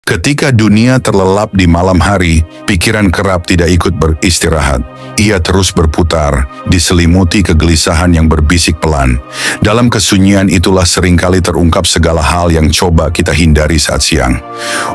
Ketika dunia terlelap di malam hari, pikiran kerap tidak ikut beristirahat. Ia terus berputar, diselimuti kegelisahan yang berbisik pelan. Dalam kesunyian itulah seringkali terungkap segala hal yang coba kita hindari saat siang.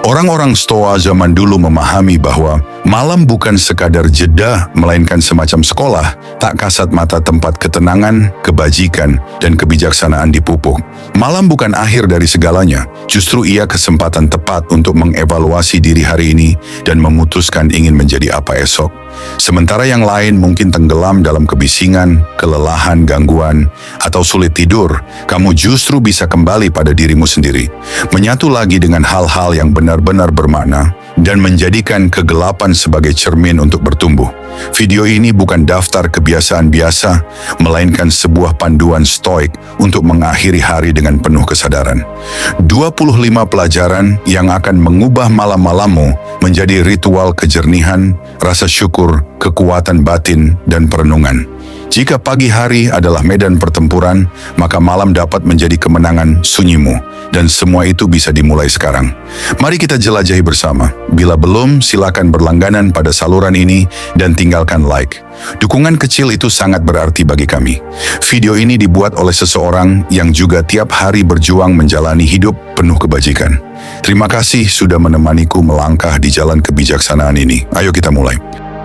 Orang-orang Stoa zaman dulu memahami bahwa malam bukan sekadar jeda, melainkan semacam sekolah, tak kasat mata tempat ketenangan, kebajikan, dan kebijaksanaan dipupuk. Malam bukan akhir dari segalanya, justru ia kesempatan tepat untuk mengevaluasi diri hari ini dan memutuskan ingin menjadi apa esok. Sementara yang lain mungkin tenggelam dalam kebisingan, kelelahan, gangguan, atau sulit tidur, kamu justru bisa kembali pada dirimu sendiri, menyatu lagi dengan hal-hal yang benar-benar bermakna, dan menjadikan kegelapan sebagai cermin untuk bertumbuh. Video ini bukan daftar kebiasaan biasa, melainkan sebuah panduan stoik untuk mengakhiri hari dengan penuh kesadaran. 25 pelajaran yang akan mengubah malam-malammu menjadi ritual kejernihan, rasa syukur, kekuatan batin, dan perenungan. Jika pagi hari adalah medan pertempuran, maka malam dapat menjadi kemenangan sunyimu, dan semua itu bisa dimulai sekarang. Mari kita jelajahi bersama. Bila belum, silakan berlangganan pada saluran ini dan tinggalkan like. Dukungan kecil itu sangat berarti bagi kami. Video ini dibuat oleh seseorang yang juga tiap hari berjuang menjalani hidup penuh kebajikan. Terima kasih sudah menemaniku melangkah di jalan kebijaksanaan ini. Ayo kita mulai.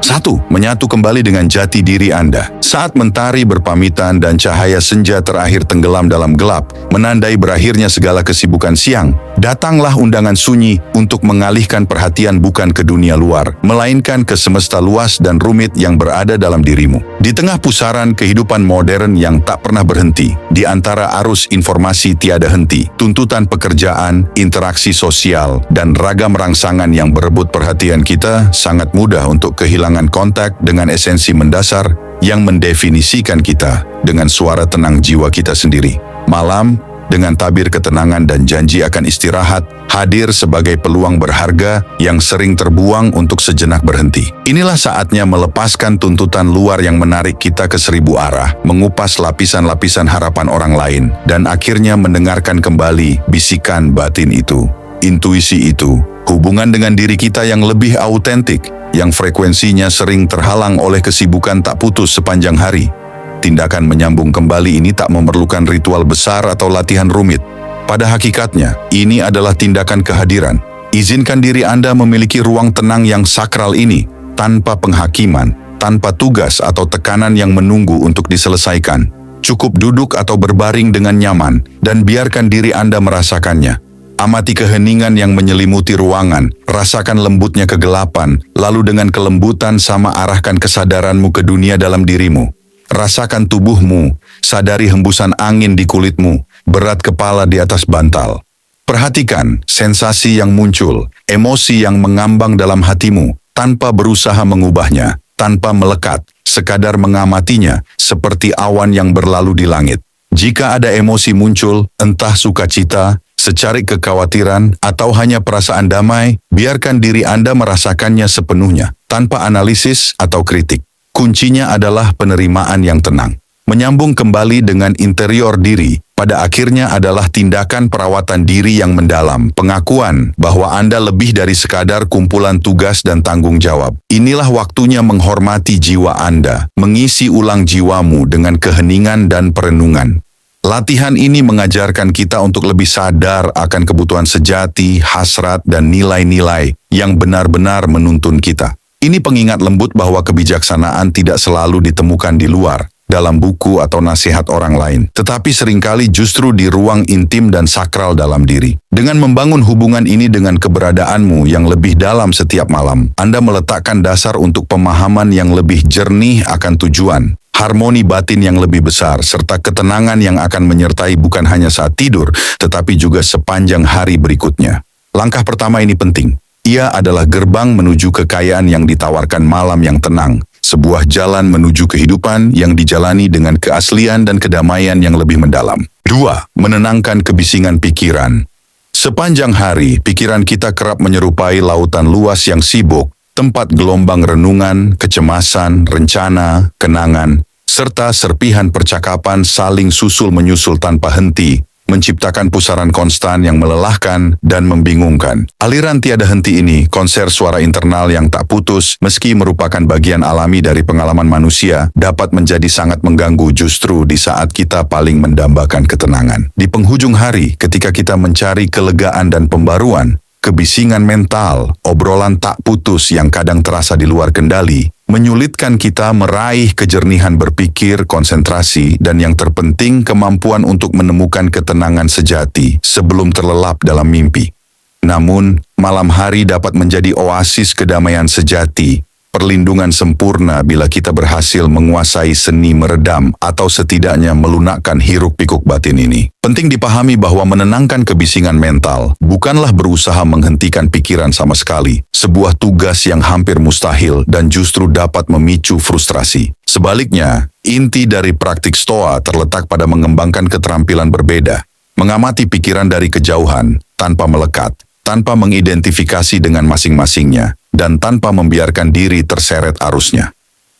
1. Menyatu kembali dengan jati diri Anda. Saat mentari berpamitan dan cahaya senja terakhir tenggelam dalam gelap, menandai berakhirnya segala kesibukan siang, datanglah undangan sunyi untuk mengalihkan perhatian bukan ke dunia luar, melainkan ke semesta luas dan rumit yang berada dalam dirimu. Di tengah pusaran kehidupan modern yang tak pernah berhenti, di antara arus informasi tiada henti, tuntutan pekerjaan, interaksi sosial, dan ragam rangsangan yang berebut perhatian kita, sangat mudah untuk kehilangan kontak dengan esensi mendasar yang mendefinisikan kita dengan suara tenang jiwa kita sendiri. Malam, dengan tabir ketenangan dan janji akan istirahat, hadir sebagai peluang berharga yang sering terbuang untuk sejenak berhenti. Inilah saatnya melepaskan tuntutan luar yang menarik kita ke seribu arah, mengupas lapisan-lapisan harapan orang lain, dan akhirnya mendengarkan kembali bisikan batin itu, intuisi itu, hubungan dengan diri kita yang lebih autentik, yang frekuensinya sering terhalang oleh kesibukan tak putus sepanjang hari. Tindakan menyambung kembali ini tak memerlukan ritual besar atau latihan rumit. Pada hakikatnya, ini adalah tindakan kehadiran. Izinkan diri Anda memiliki ruang tenang yang sakral ini, tanpa penghakiman, tanpa tugas atau tekanan yang menunggu untuk diselesaikan. Cukup duduk atau berbaring dengan nyaman, dan biarkan diri Anda merasakannya. Amati keheningan yang menyelimuti ruangan, rasakan lembutnya kegelapan, lalu dengan kelembutan sama arahkan kesadaranmu ke dunia dalam dirimu. Rasakan tubuhmu, sadari hembusan angin di kulitmu, berat kepala di atas bantal. Perhatikan sensasi yang muncul, emosi yang mengambang dalam hatimu, tanpa berusaha mengubahnya, tanpa melekat, sekadar mengamatinya, seperti awan yang berlalu di langit. Jika ada emosi muncul, entah sukacita, secarik kekhawatiran, atau hanya perasaan damai, biarkan diri Anda merasakannya sepenuhnya, tanpa analisis atau kritik. Kuncinya adalah penerimaan yang tenang. Menyambung kembali dengan interior diri, pada akhirnya adalah tindakan perawatan diri yang mendalam, pengakuan bahwa Anda lebih dari sekadar kumpulan tugas dan tanggung jawab. Inilah waktunya menghormati jiwa Anda, mengisi ulang jiwamu dengan keheningan dan perenungan. Latihan ini mengajarkan kita untuk lebih sadar akan kebutuhan sejati, hasrat, dan nilai-nilai yang benar-benar menuntun kita. Ini pengingat lembut bahwa kebijaksanaan tidak selalu ditemukan di luar, dalam buku atau nasihat orang lain, tetapi seringkali justru di ruang intim dan sakral dalam diri. Dengan membangun hubungan ini dengan keberadaanmu yang lebih dalam setiap malam, Anda meletakkan dasar untuk pemahaman yang lebih jernih akan tujuan, harmoni batin yang lebih besar, serta ketenangan yang akan menyertai bukan hanya saat tidur, tetapi juga sepanjang hari berikutnya. Langkah pertama ini penting. Ia adalah gerbang menuju kekayaan yang ditawarkan malam yang tenang, sebuah jalan menuju kehidupan yang dijalani dengan keaslian dan kedamaian yang lebih mendalam. 2. Menenangkan kebisingan pikiran. Sepanjang hari, pikiran kita kerap menyerupai lautan luas yang sibuk, tempat gelombang renungan, kecemasan, rencana, kenangan, serta serpihan percakapan saling susul-menyusul tanpa henti, menciptakan pusaran konstan yang melelahkan dan membingungkan. Aliran tiada henti ini, konser suara internal yang tak putus, meski merupakan bagian alami dari pengalaman manusia, dapat menjadi sangat mengganggu justru di saat kita paling mendambakan ketenangan. Di penghujung hari, ketika kita mencari kelegaan dan pembaruan, kebisingan mental, obrolan tak putus yang kadang terasa di luar kendali, menyulitkan kita meraih kejernihan berpikir, konsentrasi, dan yang terpenting kemampuan untuk menemukan ketenangan sejati sebelum terlelap dalam mimpi. Namun, malam hari dapat menjadi oasis kedamaian sejati, perlindungan sempurna bila kita berhasil menguasai seni meredam atau setidaknya melunakkan hiruk-pikuk batin ini. Penting dipahami bahwa menenangkan kebisingan mental bukanlah berusaha menghentikan pikiran sama sekali, sebuah tugas yang hampir mustahil dan justru dapat memicu frustrasi. Sebaliknya, inti dari praktik Stoa terletak pada mengembangkan keterampilan berbeda, mengamati pikiran dari kejauhan, tanpa melekat, tanpa mengidentifikasi dengan masing-masingnya, dan tanpa membiarkan diri terseret arusnya.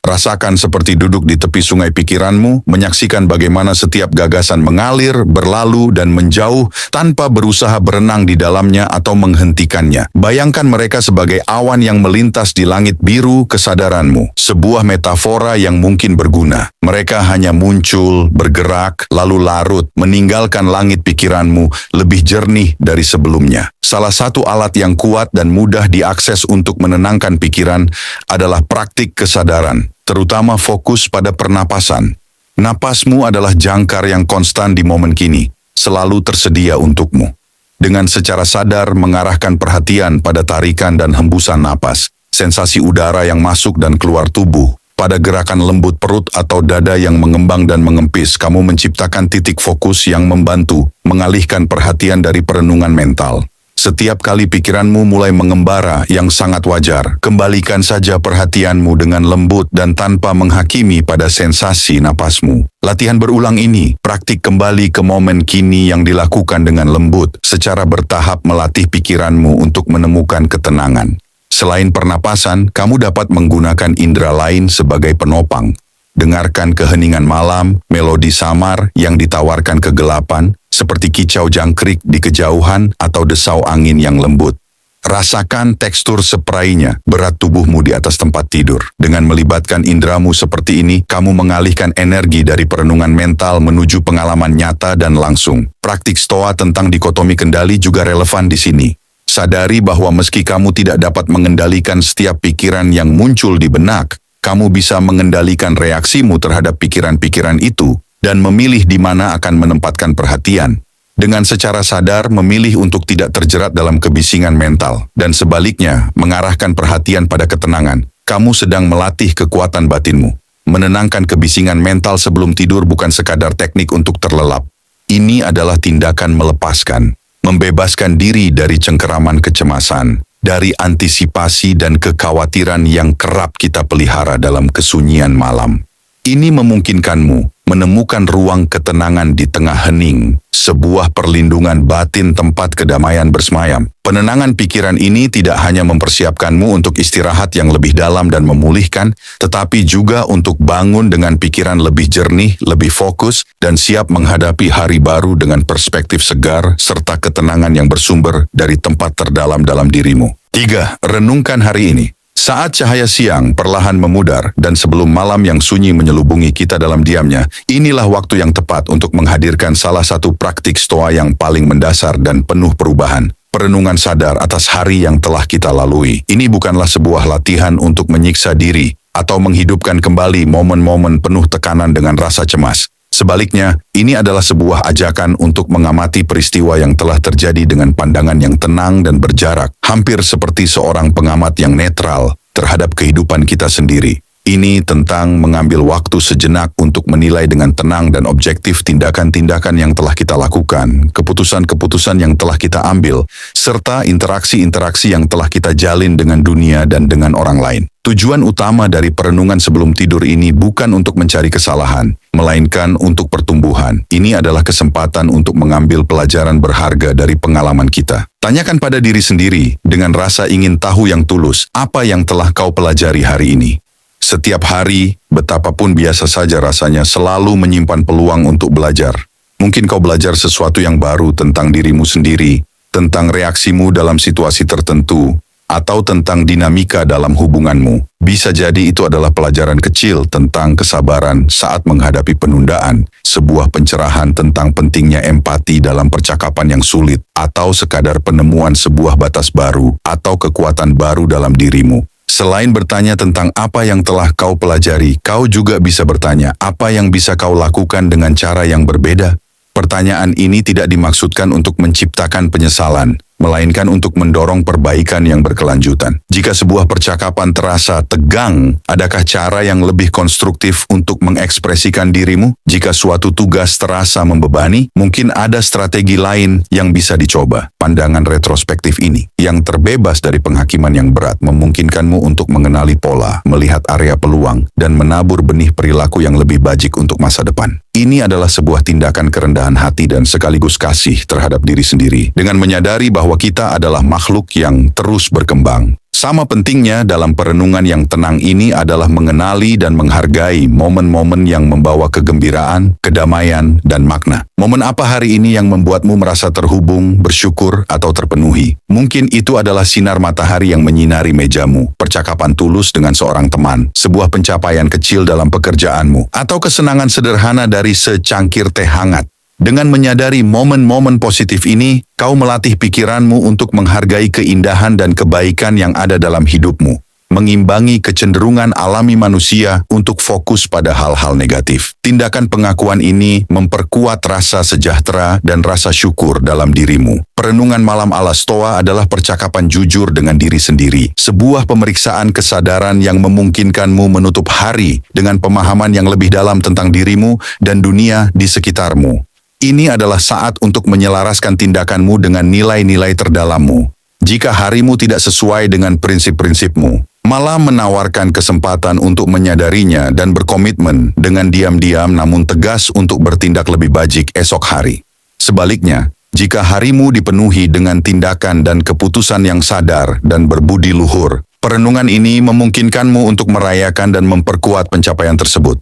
Rasakan seperti duduk di tepi sungai pikiranmu, menyaksikan bagaimana setiap gagasan mengalir, berlalu, dan menjauh tanpa berusaha berenang di dalamnya atau menghentikannya. Bayangkan mereka sebagai awan yang melintas di langit biru kesadaranmu, sebuah metafora yang mungkin berguna. Mereka hanya muncul, bergerak, lalu larut, meninggalkan langit pikiranmu lebih jernih dari sebelumnya. Salah satu alat yang kuat dan mudah diakses untuk menenangkan pikiran adalah praktik kesadaran, terutama fokus pada pernapasan. Napasmu adalah jangkar yang konstan di momen kini, selalu tersedia untukmu. Dengan secara sadar mengarahkan perhatian pada tarikan dan hembusan napas, sensasi udara yang masuk dan keluar tubuh, pada gerakan lembut perut atau dada yang mengembang dan mengempis, kamu menciptakan titik fokus yang membantu mengalihkan perhatian dari perenungan mental. Setiap kali pikiranmu mulai mengembara yang sangat wajar, kembalikan saja perhatianmu dengan lembut dan tanpa menghakimi pada sensasi napasmu. Latihan berulang ini, praktik kembali ke momen kini yang dilakukan dengan lembut, secara bertahap melatih pikiranmu untuk menemukan ketenangan. Selain pernapasan, kamu dapat menggunakan indera lain sebagai penopang. Dengarkan keheningan malam, melodi samar yang ditawarkan kegelapan, seperti kicau jangkrik di kejauhan atau desau angin yang lembut. Rasakan tekstur seprainya, berat tubuhmu di atas tempat tidur. Dengan melibatkan indramu seperti ini, kamu mengalihkan energi dari perenungan mental menuju pengalaman nyata dan langsung. Praktik Stoa tentang dikotomi kendali juga relevan di sini. Sadari bahwa meski kamu tidak dapat mengendalikan setiap pikiran yang muncul di benak, kamu bisa mengendalikan reaksimu terhadap pikiran-pikiran itu dan memilih di mana akan menempatkan perhatian. Dengan secara sadar memilih untuk tidak terjerat dalam kebisingan mental dan sebaliknya mengarahkan perhatian pada ketenangan, kamu sedang melatih kekuatan batinmu. Menenangkan kebisingan mental sebelum tidur bukan sekadar teknik untuk terlelap. Ini adalah tindakan melepaskan, membebaskan diri dari cengkeraman kecemasan, dari antisipasi dan kekhawatiran yang kerap kita pelihara dalam kesunyian malam. Ini memungkinkanmu menemukan ruang ketenangan di tengah hening, sebuah perlindungan batin tempat kedamaian bersemayam. Penenangan pikiran ini tidak hanya mempersiapkanmu untuk istirahat yang lebih dalam dan memulihkan, tetapi juga untuk bangun dengan pikiran lebih jernih, lebih fokus, dan siap menghadapi hari baru dengan perspektif segar serta ketenangan yang bersumber dari tempat terdalam dalam dirimu. 3. Renungkan hari ini. Saat cahaya siang perlahan memudar dan sebelum malam yang sunyi menyelubungi kita dalam diamnya, inilah waktu yang tepat untuk menghadirkan salah satu praktik Stoa yang paling mendasar dan penuh perubahan. Perenungan sadar atas hari yang telah kita lalui. Ini bukanlah sebuah latihan untuk menyiksa diri atau menghidupkan kembali momen-momen penuh tekanan dengan rasa cemas. Sebaliknya, ini adalah sebuah ajakan untuk mengamati peristiwa yang telah terjadi dengan pandangan yang tenang dan berjarak, hampir seperti seorang pengamat yang netral terhadap kehidupan kita sendiri. Ini tentang mengambil waktu sejenak untuk menilai dengan tenang dan objektif tindakan-tindakan yang telah kita lakukan, keputusan-keputusan yang telah kita ambil, serta interaksi-interaksi yang telah kita jalin dengan dunia dan dengan orang lain. Tujuan utama dari perenungan sebelum tidur ini bukan untuk mencari kesalahan, melainkan untuk pertumbuhan. Ini adalah kesempatan untuk mengambil pelajaran berharga dari pengalaman kita. Tanyakan pada diri sendiri dengan rasa ingin tahu yang tulus, apa yang telah kau pelajari hari ini? Setiap hari, betapapun biasa saja rasanya, selalu menyimpan peluang untuk belajar. Mungkin kau belajar sesuatu yang baru tentang dirimu sendiri, tentang reaksimu dalam situasi tertentu, atau tentang dinamika dalam hubunganmu. Bisa jadi itu adalah pelajaran kecil tentang kesabaran saat menghadapi penundaan, sebuah pencerahan tentang pentingnya empati dalam percakapan yang sulit, atau sekadar penemuan sebuah batas baru atau kekuatan baru dalam dirimu. Selain bertanya tentang apa yang telah kau pelajari, kau juga bisa bertanya apa yang bisa kau lakukan dengan cara yang berbeda. Pertanyaan ini tidak dimaksudkan untuk menciptakan penyesalan, melainkan untuk mendorong perbaikan yang berkelanjutan. Jika sebuah percakapan terasa tegang, adakah cara yang lebih konstruktif untuk mengekspresikan dirimu? Jika suatu tugas terasa membebani, mungkin ada strategi lain yang bisa dicoba. Pandangan retrospektif ini, yang terbebas dari penghakiman yang berat, memungkinkanmu untuk mengenali pola, melihat area peluang, dan menabur benih perilaku yang lebih bajik untuk masa depan. Ini adalah sebuah tindakan kerendahan hati dan sekaligus kasih terhadap diri sendiri, dengan menyadari bahwa kita adalah makhluk yang terus berkembang. Sama pentingnya dalam perenungan yang tenang ini adalah mengenali dan menghargai momen-momen yang membawa kegembiraan, kedamaian, dan makna. Momen apa hari ini yang membuatmu merasa terhubung, bersyukur, atau terpenuhi? Mungkin itu adalah sinar matahari yang menyinari mejamu, percakapan tulus dengan seorang teman, sebuah pencapaian kecil dalam pekerjaanmu, atau kesenangan sederhana dari secangkir teh hangat. Dengan menyadari momen-momen positif ini, kau melatih pikiranmu untuk menghargai keindahan dan kebaikan yang ada dalam hidupmu, mengimbangi kecenderungan alami manusia untuk fokus pada hal-hal negatif. Tindakan pengakuan ini memperkuat rasa sejahtera dan rasa syukur dalam dirimu. Perenungan malam ala Stoa adalah percakapan jujur dengan diri sendiri, sebuah pemeriksaan kesadaran yang memungkinkanmu menutup hari dengan pemahaman yang lebih dalam tentang dirimu dan dunia di sekitarmu. Ini adalah saat untuk menyelaraskan tindakanmu dengan nilai-nilai terdalammu. Jika harimu tidak sesuai dengan prinsip-prinsipmu, malah menawarkan kesempatan untuk menyadarinya dan berkomitmen dengan diam-diam namun tegas untuk bertindak lebih bajik esok hari. Sebaliknya, jika harimu dipenuhi dengan tindakan dan keputusan yang sadar dan berbudi luhur, perenungan ini memungkinkanmu untuk merayakan dan memperkuat pencapaian tersebut.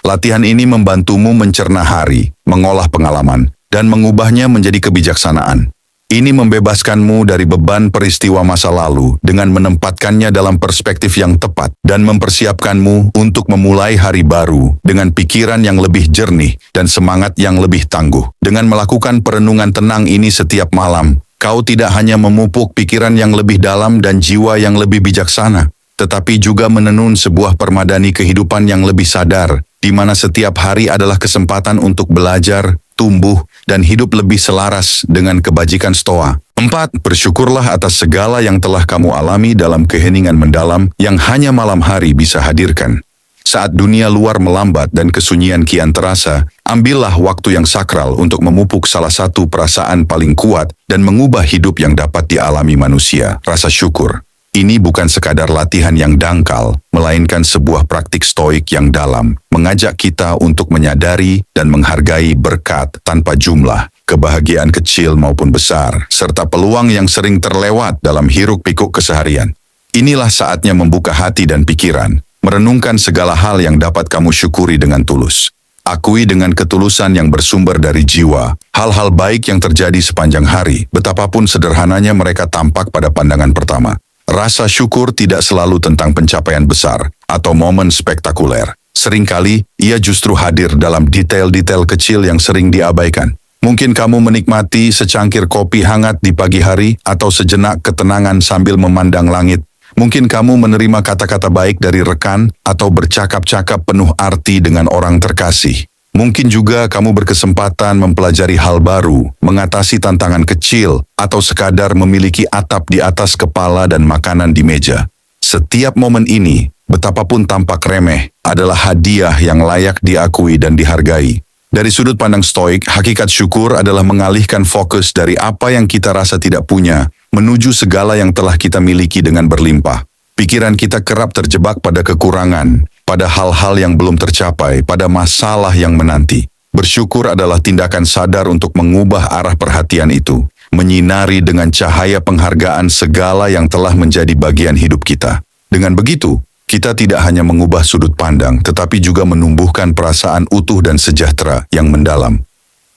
Latihan ini membantumu mencerna hari, mengolah pengalaman, dan mengubahnya menjadi kebijaksanaan. Ini membebaskanmu dari beban peristiwa masa lalu dengan menempatkannya dalam perspektif yang tepat dan mempersiapkanmu untuk memulai hari baru dengan pikiran yang lebih jernih dan semangat yang lebih tangguh. Dengan melakukan perenungan tenang ini setiap malam, kau tidak hanya memupuk pikiran yang lebih dalam dan jiwa yang lebih bijaksana, tetapi juga menenun sebuah permadani kehidupan yang lebih sadar, di mana setiap hari adalah kesempatan untuk belajar, tumbuh, dan hidup lebih selaras dengan kebajikan Stoa. 4. Bersyukurlah atas segala yang telah kamu alami dalam keheningan mendalam yang hanya malam hari bisa hadirkan. Saat dunia luar melambat dan kesunyian kian terasa, ambillah waktu yang sakral untuk memupuk salah satu perasaan paling kuat dan mengubah hidup yang dapat dialami manusia, rasa syukur. Ini bukan sekadar latihan yang dangkal, melainkan sebuah praktik stoik yang dalam, mengajak kita untuk menyadari dan menghargai berkat tanpa jumlah, kebahagiaan kecil maupun besar, serta peluang yang sering terlewat dalam hiruk-pikuk keseharian. Inilah saatnya membuka hati dan pikiran, merenungkan segala hal yang dapat kamu syukuri dengan tulus. Akui dengan ketulusan yang bersumber dari jiwa, hal-hal baik yang terjadi sepanjang hari, betapapun sederhananya mereka tampak pada pandangan pertama. Rasa syukur tidak selalu tentang pencapaian besar atau momen spektakuler. Seringkali, ia justru hadir dalam detail-detail kecil yang sering diabaikan. Mungkin kamu menikmati secangkir kopi hangat di pagi hari atau sejenak ketenangan sambil memandang langit. Mungkin kamu menerima kata-kata baik dari rekan atau bercakap-cakap penuh arti dengan orang terkasih. Mungkin juga kamu berkesempatan mempelajari hal baru, mengatasi tantangan kecil, atau sekadar memiliki atap di atas kepala dan makanan di meja. Setiap momen ini, betapapun tampak remeh, adalah hadiah yang layak diakui dan dihargai. Dari sudut pandang stoik, hakikat syukur adalah mengalihkan fokus dari apa yang kita rasa tidak punya, menuju segala yang telah kita miliki dengan berlimpah. Pikiran kita kerap terjebak pada kekurangan, pada hal-hal yang belum tercapai, pada masalah yang menanti. Bersyukur adalah tindakan sadar untuk mengubah arah perhatian itu, menyinari dengan cahaya penghargaan segala yang telah menjadi bagian hidup kita. Dengan begitu, kita tidak hanya mengubah sudut pandang, tetapi juga menumbuhkan perasaan utuh dan sejahtera yang mendalam.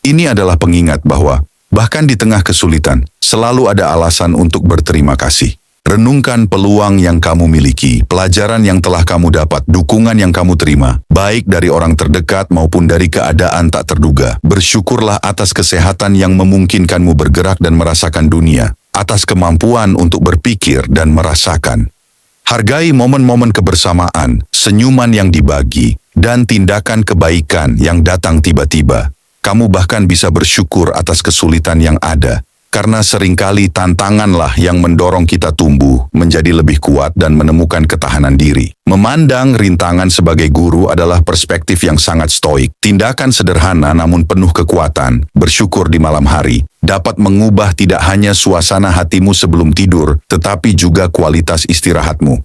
Ini adalah pengingat bahwa, bahkan di tengah kesulitan, selalu ada alasan untuk berterima kasih. Renungkan peluang yang kamu miliki, pelajaran yang telah kamu dapat, dukungan yang kamu terima, baik dari orang terdekat maupun dari keadaan tak terduga. Bersyukurlah atas kesehatan yang memungkinkanmu bergerak dan merasakan dunia, atas kemampuan untuk berpikir dan merasakan. Hargai momen-momen kebersamaan, senyuman yang dibagi, dan tindakan kebaikan yang datang tiba-tiba. Kamu bahkan bisa bersyukur atas kesulitan yang ada, karena seringkali tantanganlah yang mendorong kita tumbuh, menjadi lebih kuat dan menemukan ketahanan diri. Memandang rintangan sebagai guru adalah perspektif yang sangat stoik. Tindakan sederhana namun penuh kekuatan, bersyukur di malam hari, dapat mengubah tidak hanya suasana hatimu sebelum tidur, tetapi juga kualitas istirahatmu.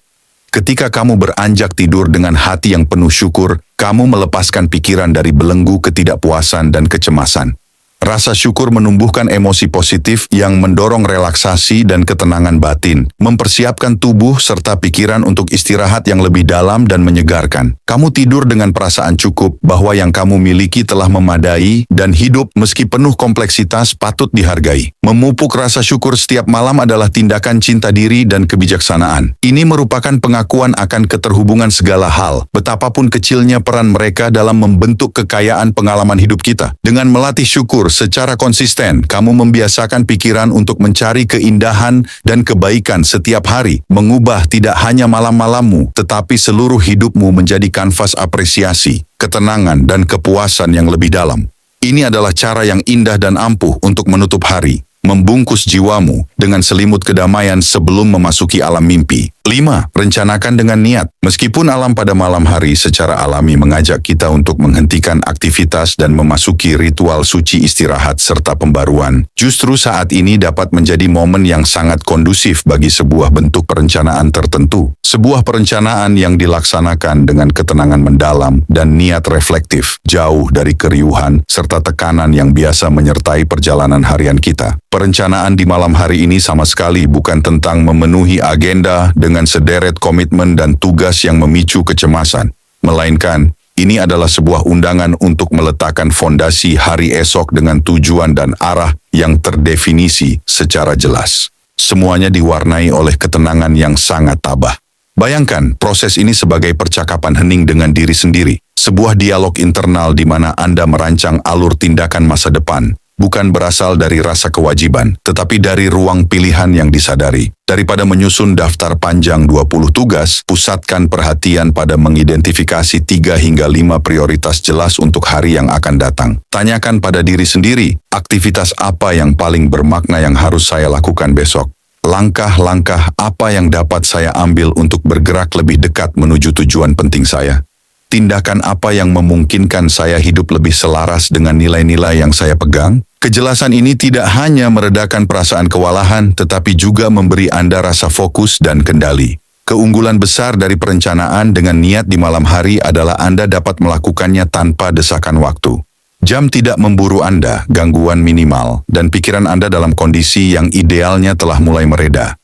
Ketika kamu beranjak tidur dengan hati yang penuh syukur, kamu melepaskan pikiran dari belenggu ketidakpuasan dan kecemasan. Rasa syukur menumbuhkan emosi positif yang mendorong relaksasi dan ketenangan batin, mempersiapkan tubuh serta pikiran untuk istirahat yang lebih dalam dan menyegarkan. Kamu tidur dengan perasaan cukup bahwa yang kamu miliki telah memadai dan hidup meski penuh kompleksitas patut dihargai. Memupuk rasa syukur setiap malam adalah tindakan cinta diri dan kebijaksanaan. Ini merupakan pengakuan akan keterhubungan segala hal, betapapun kecilnya peran mereka dalam membentuk kekayaan pengalaman hidup kita. Dengan melatih syukur secara konsisten, kamu membiasakan pikiran untuk mencari keindahan dan kebaikan setiap hari, mengubah tidak hanya malam-malammu, tetapi seluruh hidupmu menjadi kanvas apresiasi, ketenangan, dan kepuasan yang lebih dalam. Ini adalah cara yang indah dan ampuh untuk menutup hari, membungkus jiwamu dengan selimut kedamaian sebelum memasuki alam mimpi. 5. Rencanakan dengan niat. Meskipun alam pada malam hari secara alami mengajak kita untuk menghentikan aktivitas dan memasuki ritual suci istirahat serta pembaruan, justru saat ini dapat menjadi momen yang sangat kondusif bagi sebuah bentuk perencanaan tertentu. Sebuah perencanaan yang dilaksanakan dengan ketenangan mendalam dan niat reflektif, jauh dari keriuhan serta tekanan yang biasa menyertai perjalanan harian kita. Perencanaan di malam hari ini sama sekali bukan tentang memenuhi agenda dengan sederet komitmen dan tugas yang memicu kecemasan, melainkan ini adalah sebuah undangan untuk meletakkan fondasi hari esok dengan tujuan dan arah yang terdefinisi secara jelas. Semuanya diwarnai oleh ketenangan yang sangat tabah. Bayangkan proses ini sebagai percakapan hening dengan diri sendiri, sebuah dialog internal di mana Anda merancang alur tindakan masa depan, bukan berasal dari rasa kewajiban, tetapi dari ruang pilihan yang disadari. Daripada menyusun daftar panjang 20 tugas, pusatkan perhatian pada mengidentifikasi 3 hingga 5 prioritas jelas untuk hari yang akan datang. Tanyakan pada diri sendiri, aktivitas apa yang paling bermakna yang harus saya lakukan besok? Langkah-langkah apa yang dapat saya ambil untuk bergerak lebih dekat menuju tujuan penting saya? Tindakan apa yang memungkinkan saya hidup lebih selaras dengan nilai-nilai yang saya pegang? Kejelasan ini tidak hanya meredakan perasaan kewalahan, tetapi juga memberi Anda rasa fokus dan kendali. Keunggulan besar dari perencanaan dengan niat di malam hari adalah Anda dapat melakukannya tanpa desakan waktu. Jam tidak memburu Anda, gangguan minimal, dan pikiran Anda dalam kondisi yang idealnya telah mulai mereda.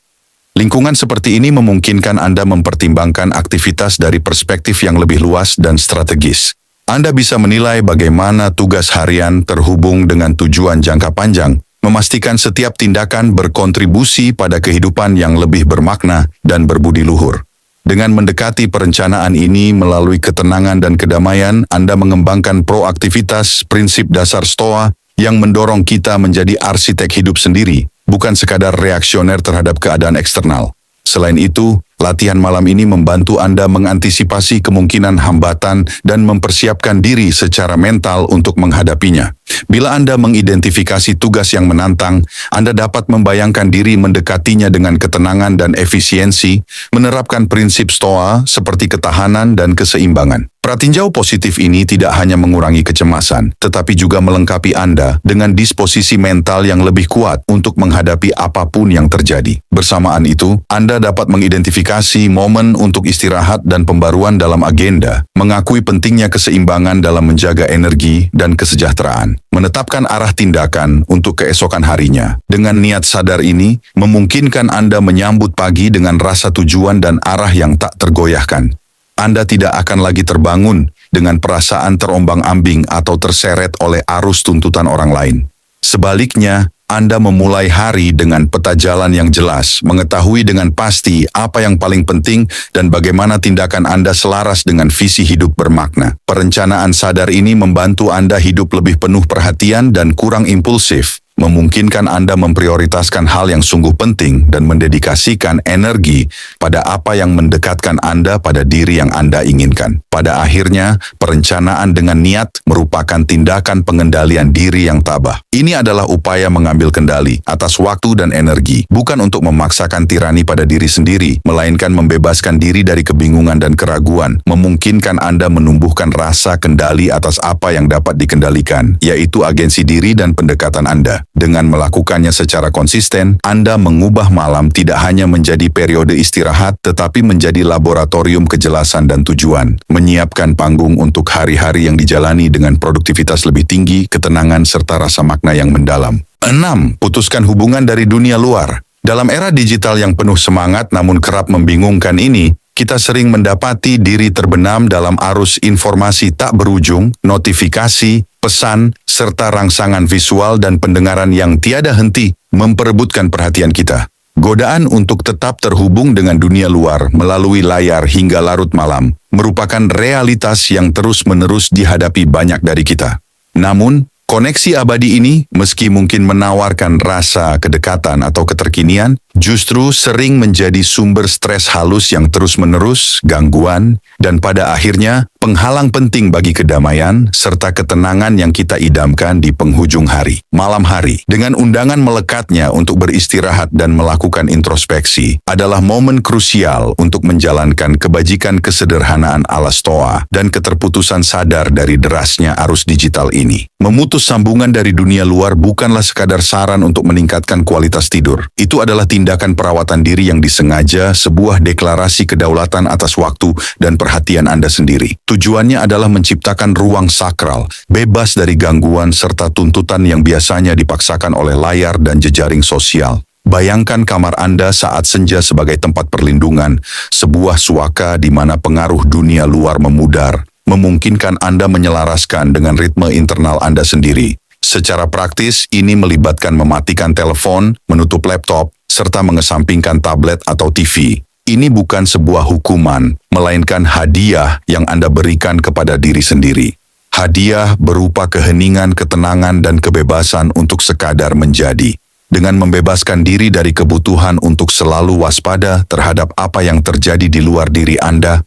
Lingkungan seperti ini memungkinkan Anda mempertimbangkan aktivitas dari perspektif yang lebih luas dan strategis. Anda bisa menilai bagaimana tugas harian terhubung dengan tujuan jangka panjang, memastikan setiap tindakan berkontribusi pada kehidupan yang lebih bermakna dan berbudi luhur. Dengan mendekati perencanaan ini melalui ketenangan dan kedamaian, Anda mengembangkan proaktivitas, prinsip dasar Stoa yang mendorong kita menjadi arsitek hidup sendiri, bukan sekadar reaksioner terhadap keadaan eksternal. Selain itu, latihan malam ini membantu Anda mengantisipasi kemungkinan hambatan dan mempersiapkan diri secara mental untuk menghadapinya. Bila Anda mengidentifikasi tugas yang menantang, Anda dapat membayangkan diri mendekatinya dengan ketenangan dan efisiensi, menerapkan prinsip Stoa seperti ketahanan dan keseimbangan. Pratinjau positif ini tidak hanya mengurangi kecemasan, tetapi juga melengkapi Anda dengan disposisi mental yang lebih kuat untuk menghadapi apapun yang terjadi. Bersamaan itu, Anda dapat mengidentifikasi momen untuk istirahat dan pembaruan dalam agenda, mengakui pentingnya keseimbangan dalam menjaga energi dan kesejahteraan, menetapkan arah tindakan untuk keesokan harinya. Dengan niat sadar ini, memungkinkan Anda menyambut pagi dengan rasa tujuan dan arah yang tak tergoyahkan. Anda tidak akan lagi terbangun dengan perasaan terombang-ambing atau terseret oleh arus tuntutan orang lain. Sebaliknya, Anda memulai hari dengan peta jalan yang jelas, mengetahui dengan pasti apa yang paling penting dan bagaimana tindakan Anda selaras dengan visi hidup bermakna. Perencanaan sadar ini membantu Anda hidup lebih penuh perhatian dan kurang impulsif, memungkinkan Anda memprioritaskan hal yang sungguh penting dan mendedikasikan energi pada apa yang mendekatkan Anda pada diri yang Anda inginkan. Pada akhirnya, perencanaan dengan niat merupakan tindakan pengendalian diri yang tabah. Ini adalah upaya mengambil kendali atas waktu dan energi, bukan untuk memaksakan tirani pada diri sendiri, melainkan membebaskan diri dari kebingungan dan keraguan, memungkinkan Anda menumbuhkan rasa kendali atas apa yang dapat dikendalikan, yaitu agensi diri dan pendekatan Anda. Dengan melakukannya secara konsisten, Anda mengubah malam tidak hanya menjadi periode istirahat, tetapi menjadi laboratorium kejelasan dan tujuan, menyiapkan panggung untuk hari-hari yang dijalani dengan produktivitas lebih tinggi, ketenangan, serta rasa makna yang mendalam. 6. Putuskan hubungan dari dunia luar. Dalam era digital yang penuh semangat namun kerap membingungkan ini, kita sering mendapati diri terbenam dalam arus informasi tak berujung, notifikasi, pesan, serta rangsangan visual dan pendengaran yang tiada henti memperebutkan perhatian kita. Godaan untuk tetap terhubung dengan dunia luar melalui layar hingga larut malam merupakan realitas yang terus-menerus dihadapi banyak dari kita. Namun, koneksi abadi ini, meski mungkin menawarkan rasa kedekatan atau keterkinian, justru sering menjadi sumber stres halus yang terus-menerus, gangguan, dan pada akhirnya penghalang penting bagi kedamaian serta ketenangan yang kita idamkan di penghujung hari. Malam hari, dengan undangan melekatnya untuk beristirahat dan melakukan introspeksi, adalah momen krusial untuk menjalankan kebajikan kesederhanaan ala Stoa dan keterputusan sadar dari derasnya arus digital ini. Memutus sambungan dari dunia luar bukanlah sekadar saran untuk meningkatkan kualitas tidur. Itu adalah tindakan perawatan diri yang disengaja, sebuah deklarasi kedaulatan atas waktu dan perhatian Anda sendiri. Tujuannya adalah menciptakan ruang sakral, bebas dari gangguan serta tuntutan yang biasanya dipaksakan oleh layar dan jejaring sosial. Bayangkan kamar Anda saat senja sebagai tempat perlindungan, sebuah suaka di mana pengaruh dunia luar memudar, memungkinkan Anda menyelaraskan dengan ritme internal Anda sendiri. Secara praktis, ini melibatkan mematikan telepon, menutup laptop, serta mengesampingkan tablet atau TV. Ini bukan sebuah hukuman, melainkan hadiah yang Anda berikan kepada diri sendiri. Hadiah berupa keheningan, ketenangan, dan kebebasan untuk sekadar menjadi. Dengan membebaskan diri dari kebutuhan untuk selalu waspada terhadap apa yang terjadi di luar diri Anda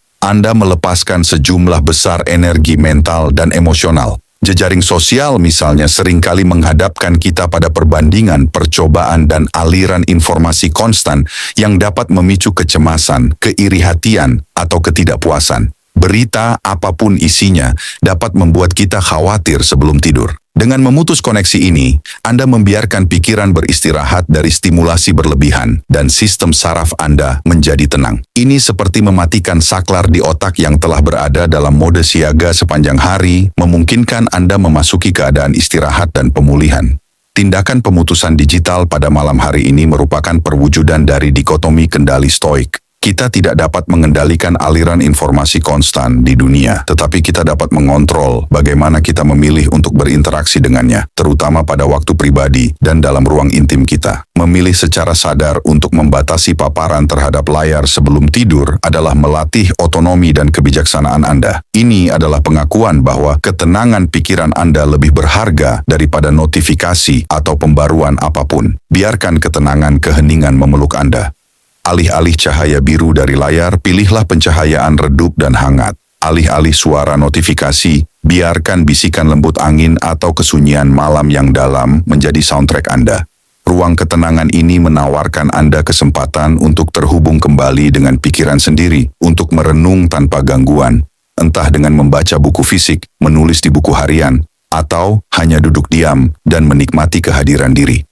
melepaskan sejumlah besar energi mental dan emosional. Jejaring sosial misalnya seringkali menghadapkan kita pada perbandingan, percobaan, dan aliran informasi konstan yang dapat memicu kecemasan, keiri hatian, atau ketidakpuasan. Berita apapun isinya dapat membuat kita khawatir sebelum tidur. Dengan memutus koneksi ini, Anda membiarkan pikiran beristirahat dari stimulasi berlebihan dan sistem saraf Anda menjadi tenang. Ini seperti mematikan saklar di otak yang telah berada dalam mode siaga sepanjang hari, memungkinkan Anda memasuki keadaan istirahat dan pemulihan. Tindakan pemutusan digital pada malam hari ini merupakan perwujudan dari dikotomi kendali stoik. Kita tidak dapat mengendalikan aliran informasi konstan di dunia, tetapi kita dapat mengontrol bagaimana kita memilih untuk berinteraksi dengannya, terutama pada waktu pribadi dan dalam ruang intim kita. Memilih secara sadar untuk membatasi paparan terhadap layar sebelum tidur adalah melatih otonomi dan kebijaksanaan Anda. Ini adalah pengakuan bahwa ketenangan pikiran Anda lebih berharga daripada notifikasi atau pembaruan apapun. Biarkan ketenangan keheningan memeluk Anda. Alih-alih cahaya biru dari layar, pilihlah pencahayaan redup dan hangat. Alih-alih suara notifikasi, biarkan bisikan lembut angin atau kesunyian malam yang dalam menjadi soundtrack Anda. Ruang ketenangan ini menawarkan Anda kesempatan untuk terhubung kembali dengan pikiran sendiri, untuk merenung tanpa gangguan, entah dengan membaca buku fisik, menulis di buku harian, atau hanya duduk diam dan menikmati kehadiran diri.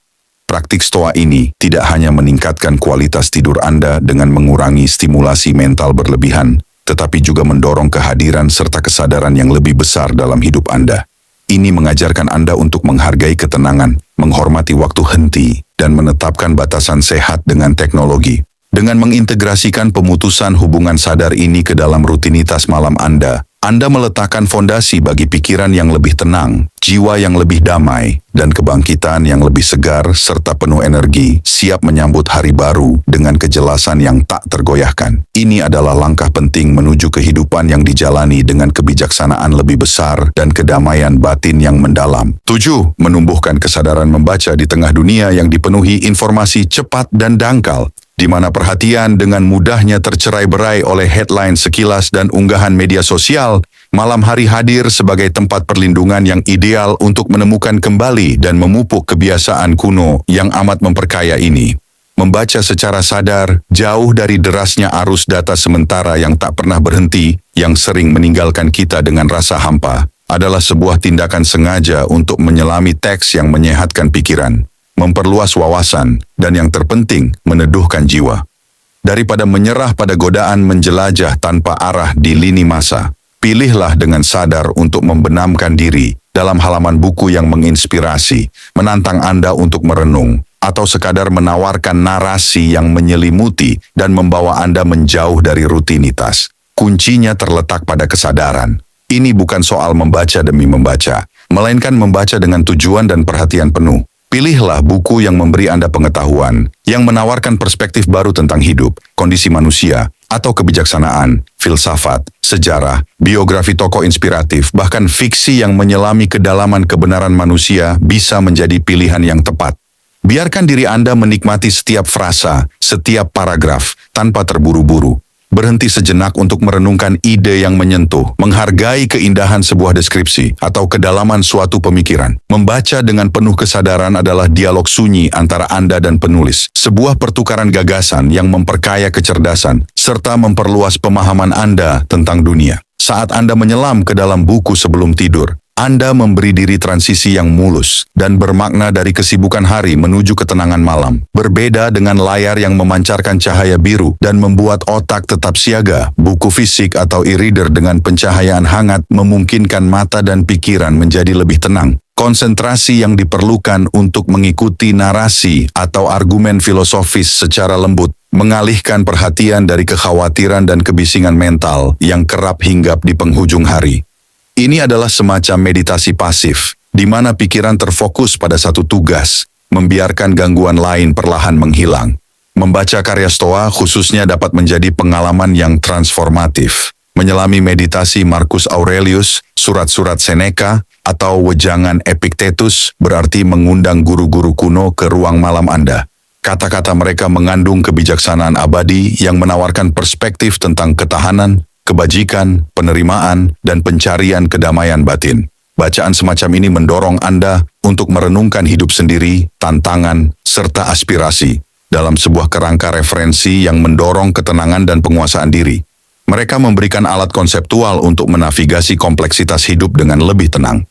Praktik Stoa ini tidak hanya meningkatkan kualitas tidur Anda dengan mengurangi stimulasi mental berlebihan, tetapi juga mendorong kehadiran serta kesadaran yang lebih besar dalam hidup Anda. Ini mengajarkan Anda untuk menghargai ketenangan, menghormati waktu henti, dan menetapkan batasan sehat dengan teknologi. Dengan mengintegrasikan pemutusan hubungan sadar ini ke dalam rutinitas malam Anda Anda meletakkan fondasi bagi pikiran yang lebih tenang, jiwa yang lebih damai, dan kebangkitan yang lebih segar serta penuh energi, siap menyambut hari baru dengan kejelasan yang tak tergoyahkan. Ini adalah langkah penting menuju kehidupan yang dijalani dengan kebijaksanaan lebih besar dan kedamaian batin yang mendalam. 7. Menumbuhkan kesadaran membaca di tengah dunia yang dipenuhi informasi cepat dan dangkal, di mana perhatian dengan mudahnya tercerai-berai oleh headline sekilas dan unggahan media sosial. Malam hari hadir sebagai tempat perlindungan yang ideal untuk menemukan kembali dan memupuk kebiasaan kuno yang amat memperkaya ini. Membaca secara sadar, jauh dari derasnya arus data sementara yang tak pernah berhenti, yang sering meninggalkan kita dengan rasa hampa, adalah sebuah tindakan sengaja untuk menyelami teks yang menyehatkan pikiran, memperluas wawasan, dan yang terpenting, meneduhkan jiwa. Daripada menyerah pada godaan menjelajah tanpa arah di lini masa, pilihlah dengan sadar untuk membenamkan diri dalam halaman buku yang menginspirasi, menantang Anda untuk merenung, atau sekadar menawarkan narasi yang menyelimuti dan membawa Anda menjauh dari rutinitas. Kuncinya terletak pada kesadaran. Ini bukan soal membaca demi membaca, melainkan membaca dengan tujuan dan perhatian penuh. Pilihlah buku yang memberi Anda pengetahuan, yang menawarkan perspektif baru tentang hidup, kondisi manusia, atau kebijaksanaan, filsafat, sejarah, biografi tokoh inspiratif, bahkan fiksi yang menyelami kedalaman kebenaran manusia bisa menjadi pilihan yang tepat. Biarkan diri Anda menikmati setiap frasa, setiap paragraf, tanpa terburu-buru. Berhenti sejenak untuk merenungkan ide yang menyentuh, menghargai keindahan sebuah deskripsi, atau kedalaman suatu pemikiran. Membaca dengan penuh kesadaran adalah dialog sunyi antara Anda dan penulis, sebuah pertukaran gagasan yang memperkaya kecerdasan, serta memperluas pemahaman Anda tentang dunia. Saat Anda menyelam ke dalam buku sebelum tidur, Anda memberi diri transisi yang mulus dan bermakna dari kesibukan hari menuju ketenangan malam. Berbeda dengan layar yang memancarkan cahaya biru dan membuat otak tetap siaga, buku fisik atau e-reader dengan pencahayaan hangat memungkinkan mata dan pikiran menjadi lebih tenang. Konsentrasi yang diperlukan untuk mengikuti narasi atau argumen filosofis secara lembut, mengalihkan perhatian dari kekhawatiran dan kebisingan mental yang kerap hinggap di penghujung hari. Ini adalah semacam meditasi pasif, di mana pikiran terfokus pada satu tugas, membiarkan gangguan lain perlahan menghilang. Membaca karya Stoa khususnya dapat menjadi pengalaman yang transformatif. Menyelami meditasi Marcus Aurelius, surat-surat Seneca, atau wejangan Epictetus berarti mengundang guru-guru kuno ke ruang malam Anda. Kata-kata mereka mengandung kebijaksanaan abadi yang menawarkan perspektif tentang ketahanan, kebajikan, penerimaan, dan pencarian kedamaian batin. Bacaan semacam ini mendorong Anda untuk merenungkan hidup sendiri, tantangan, serta aspirasi dalam sebuah kerangka referensi yang mendorong ketenangan dan penguasaan diri. Mereka memberikan alat konseptual untuk menavigasi kompleksitas hidup dengan lebih tenang.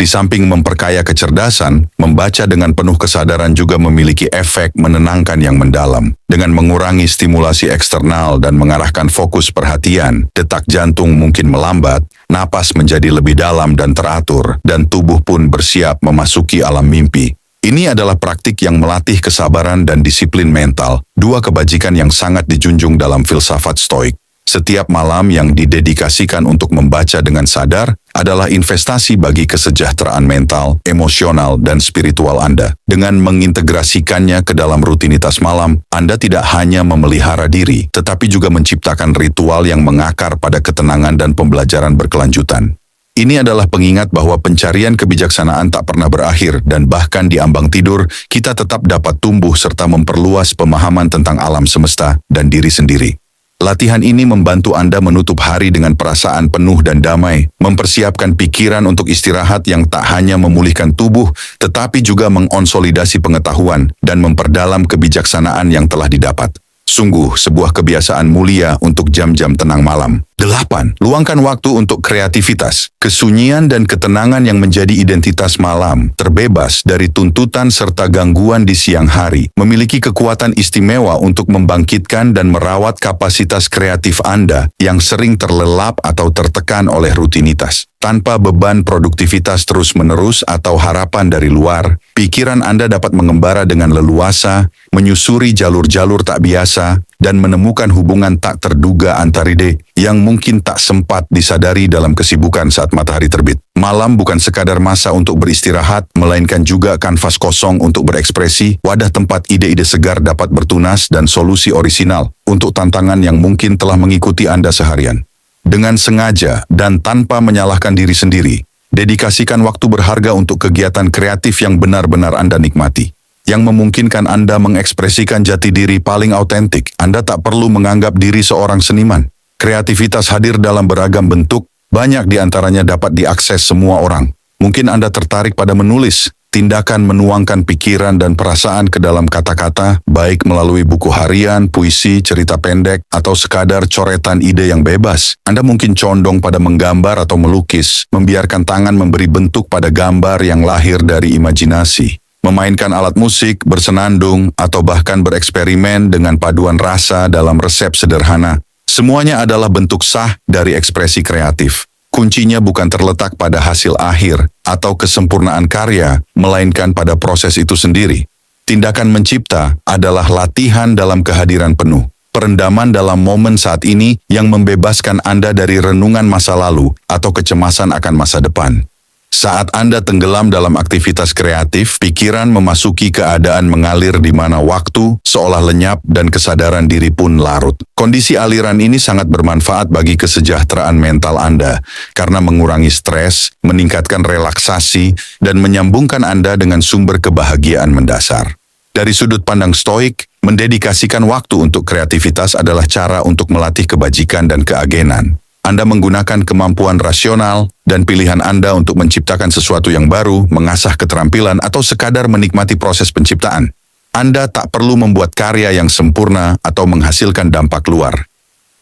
Di samping memperkaya kecerdasan, membaca dengan penuh kesadaran juga memiliki efek menenangkan yang mendalam. Dengan mengurangi stimulasi eksternal dan mengarahkan fokus perhatian, detak jantung mungkin melambat, napas menjadi lebih dalam dan teratur, dan tubuh pun bersiap memasuki alam mimpi. Ini adalah praktik yang melatih kesabaran dan disiplin mental, dua kebajikan yang sangat dijunjung dalam filsafat Stoik. Setiap malam yang didedikasikan untuk membaca dengan sadar adalah investasi bagi kesejahteraan mental, emosional, dan spiritual Anda. Dengan mengintegrasikannya ke dalam rutinitas malam, Anda tidak hanya memelihara diri, tetapi juga menciptakan ritual yang mengakar pada ketenangan dan pembelajaran berkelanjutan. Ini adalah pengingat bahwa pencarian kebijaksanaan tak pernah berakhir dan bahkan di ambang tidur, kita tetap dapat tumbuh serta memperluas pemahaman tentang alam semesta dan diri sendiri. Latihan ini membantu Anda menutup hari dengan perasaan penuh dan damai, mempersiapkan pikiran untuk istirahat yang tak hanya memulihkan tubuh, tetapi juga mengonsolidasi pengetahuan dan memperdalam kebijaksanaan yang telah didapat. Sungguh sebuah kebiasaan mulia untuk jam-jam tenang malam. 8. Luangkan waktu untuk kreativitas. Kesunyian dan ketenangan yang menjadi identitas malam, terbebas dari tuntutan serta gangguan di siang hari, memiliki kekuatan istimewa untuk membangkitkan dan merawat kapasitas kreatif Anda yang sering terlelap atau tertekan oleh rutinitas. Tanpa beban produktivitas terus-menerus atau harapan dari luar, pikiran Anda dapat mengembara dengan leluasa, menyusuri jalur-jalur tak biasa, dan menemukan hubungan tak terduga antar ide yang mungkin tak sempat disadari dalam kesibukan saat matahari terbit. Malam bukan sekadar masa untuk beristirahat, melainkan juga kanvas kosong untuk berekspresi, wadah tempat ide-ide segar dapat bertunas dan solusi orisinal untuk tantangan yang mungkin telah mengikuti Anda seharian. Dengan sengaja dan tanpa menyalahkan diri sendiri, dedikasikan waktu berharga untuk kegiatan kreatif yang benar-benar Anda nikmati, yang memungkinkan Anda mengekspresikan jati diri paling autentik. Anda tak perlu menganggap diri seorang seniman. Kreativitas hadir dalam beragam bentuk, banyak di antaranya dapat diakses semua orang. Mungkin Anda tertarik pada menulis, tindakan menuangkan pikiran dan perasaan ke dalam kata-kata, baik melalui buku harian, puisi, cerita pendek, atau sekadar coretan ide yang bebas. Anda mungkin condong pada menggambar atau melukis, membiarkan tangan memberi bentuk pada gambar yang lahir dari imajinasi. Memainkan alat musik, bersenandung, atau bahkan bereksperimen dengan paduan rasa dalam resep sederhana. Semuanya adalah bentuk sah dari ekspresi kreatif. Kuncinya bukan terletak pada hasil akhir atau kesempurnaan karya, melainkan pada proses itu sendiri. Tindakan mencipta adalah latihan dalam kehadiran penuh. Perendaman dalam momen saat ini yang membebaskan Anda dari renungan masa lalu atau kecemasan akan masa depan. Saat Anda tenggelam dalam aktivitas kreatif, pikiran memasuki keadaan mengalir di mana waktu seolah lenyap dan kesadaran diri pun larut. Kondisi aliran ini sangat bermanfaat bagi kesejahteraan mental Anda karena mengurangi stres, meningkatkan relaksasi, dan menyambungkan Anda dengan sumber kebahagiaan mendasar. Dari sudut pandang stoik, mendedikasikan waktu untuk kreativitas adalah cara untuk melatih kebajikan dan keagenan. Anda menggunakan kemampuan rasional dan pilihan Anda untuk menciptakan sesuatu yang baru, mengasah keterampilan, atau sekadar menikmati proses penciptaan. Anda tak perlu membuat karya yang sempurna atau menghasilkan dampak luar.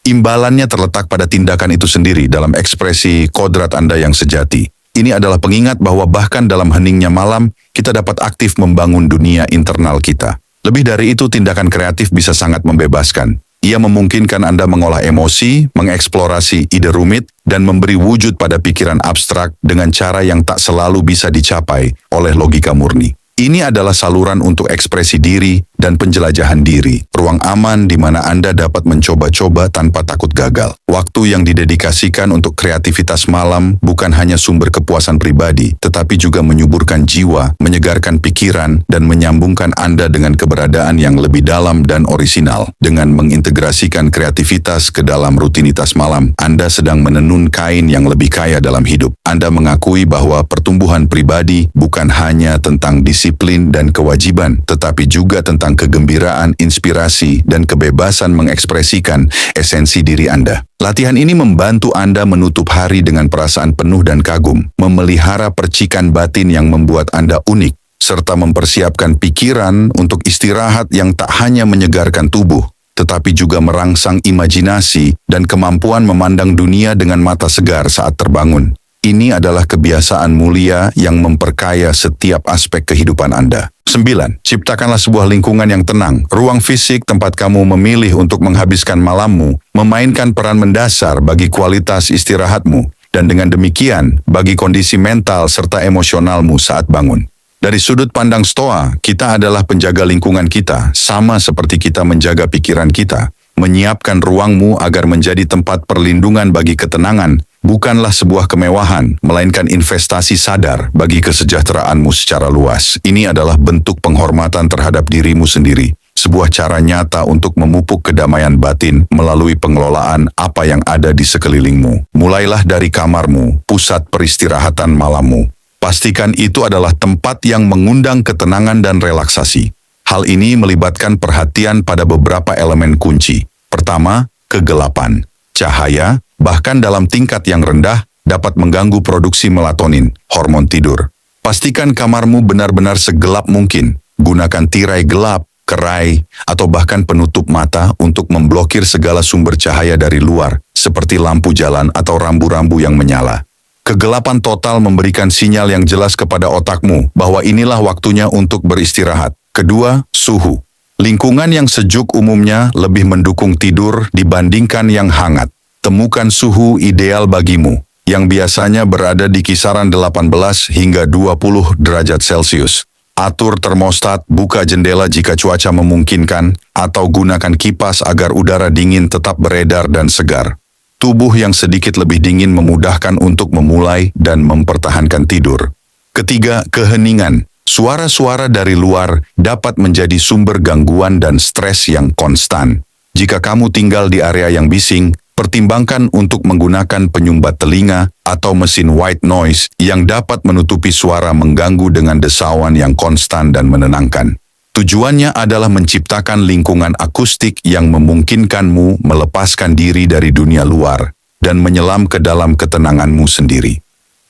Imbalannya terletak pada tindakan itu sendiri dalam ekspresi kodrat Anda yang sejati. Ini adalah pengingat bahwa bahkan dalam heningnya malam, kita dapat aktif membangun dunia internal kita. Lebih dari itu, tindakan kreatif bisa sangat membebaskan. Ia memungkinkan Anda mengolah emosi, mengeksplorasi ide rumit, dan memberi wujud pada pikiran abstrak dengan cara yang tak selalu bisa dicapai oleh logika murni. Ini adalah saluran untuk ekspresi diri dan penjelajahan diri, ruang aman di mana Anda dapat mencoba-coba tanpa takut gagal. Waktu yang didedikasikan untuk kreativitas malam bukan hanya sumber kepuasan pribadi, tetapi juga menyuburkan jiwa, menyegarkan pikiran, dan menyambungkan Anda dengan keberadaan yang lebih dalam dan orisinal. Dengan mengintegrasikan kreativitas ke dalam rutinitas malam, Anda sedang menenun kain yang lebih kaya dalam hidup. Anda mengakui bahwa pertumbuhan pribadi bukan hanya tentang disiplin dan kewajiban, tetapi juga tentang kegembiraan, inspirasi, dan kebebasan mengekspresikan esensi diri Anda. Latihan ini membantu Anda menutup hari dengan perasaan penuh dan kagum, memelihara percikan batin yang membuat Anda unik, serta mempersiapkan pikiran untuk istirahat yang tak hanya menyegarkan tubuh, tetapi juga merangsang imajinasi dan kemampuan memandang dunia dengan mata segar saat terbangun. Ini adalah kebiasaan mulia yang memperkaya setiap aspek kehidupan Anda. 9. Ciptakanlah sebuah lingkungan yang tenang. Ruang fisik tempat kamu memilih untuk menghabiskan malammu memainkan peran mendasar bagi kualitas istirahatmu, dan dengan demikian bagi kondisi mental serta emosionalmu saat bangun. Dari sudut pandang Stoa, kita adalah penjaga lingkungan kita, sama seperti kita menjaga pikiran kita. Menyiapkan ruangmu agar menjadi tempat perlindungan bagi ketenangan bukanlah sebuah kemewahan, melainkan investasi sadar bagi kesejahteraanmu secara luas. Ini adalah bentuk penghormatan terhadap dirimu sendiri, sebuah cara nyata untuk memupuk kedamaian batin melalui pengelolaan apa yang ada di sekelilingmu. Mulailah dari kamarmu, pusat peristirahatan malammu. Pastikan itu adalah tempat yang mengundang ketenangan dan relaksasi. Hal ini melibatkan perhatian pada beberapa elemen kunci. Pertama, kegelapan. Cahaya, bahkan dalam tingkat yang rendah, dapat mengganggu produksi melatonin, hormon tidur. Pastikan kamarmu benar-benar segelap mungkin. Gunakan tirai gelap, kerai, atau bahkan penutup mata untuk memblokir segala sumber cahaya dari luar, seperti lampu jalan atau rambu-rambu yang menyala. Kegelapan total memberikan sinyal yang jelas kepada otakmu bahwa inilah waktunya untuk beristirahat. Kedua, suhu. Lingkungan yang sejuk umumnya lebih mendukung tidur dibandingkan yang hangat. Temukan suhu ideal bagimu, yang biasanya berada di kisaran 18 hingga 20 derajat Celcius. Atur termostat, buka jendela jika cuaca memungkinkan, atau gunakan kipas agar udara dingin tetap beredar dan segar. Tubuh yang sedikit lebih dingin memudahkan untuk memulai dan mempertahankan tidur. Ketiga, keheningan. Suara-suara dari luar dapat menjadi sumber gangguan dan stres yang konstan. Jika kamu tinggal di area yang bising, pertimbangkan untuk menggunakan penyumbat telinga atau mesin white noise yang dapat menutupi suara mengganggu dengan desauan yang konstan dan menenangkan. Tujuannya adalah menciptakan lingkungan akustik yang memungkinkanmu melepaskan diri dari dunia luar dan menyelam ke dalam ketenanganmu sendiri.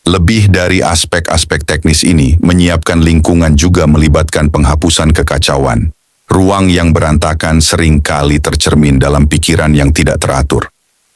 Lebih dari aspek-aspek teknis ini, menyiapkan lingkungan juga melibatkan penghapusan kekacauan. Ruang yang berantakan sering kali tercermin dalam pikiran yang tidak teratur.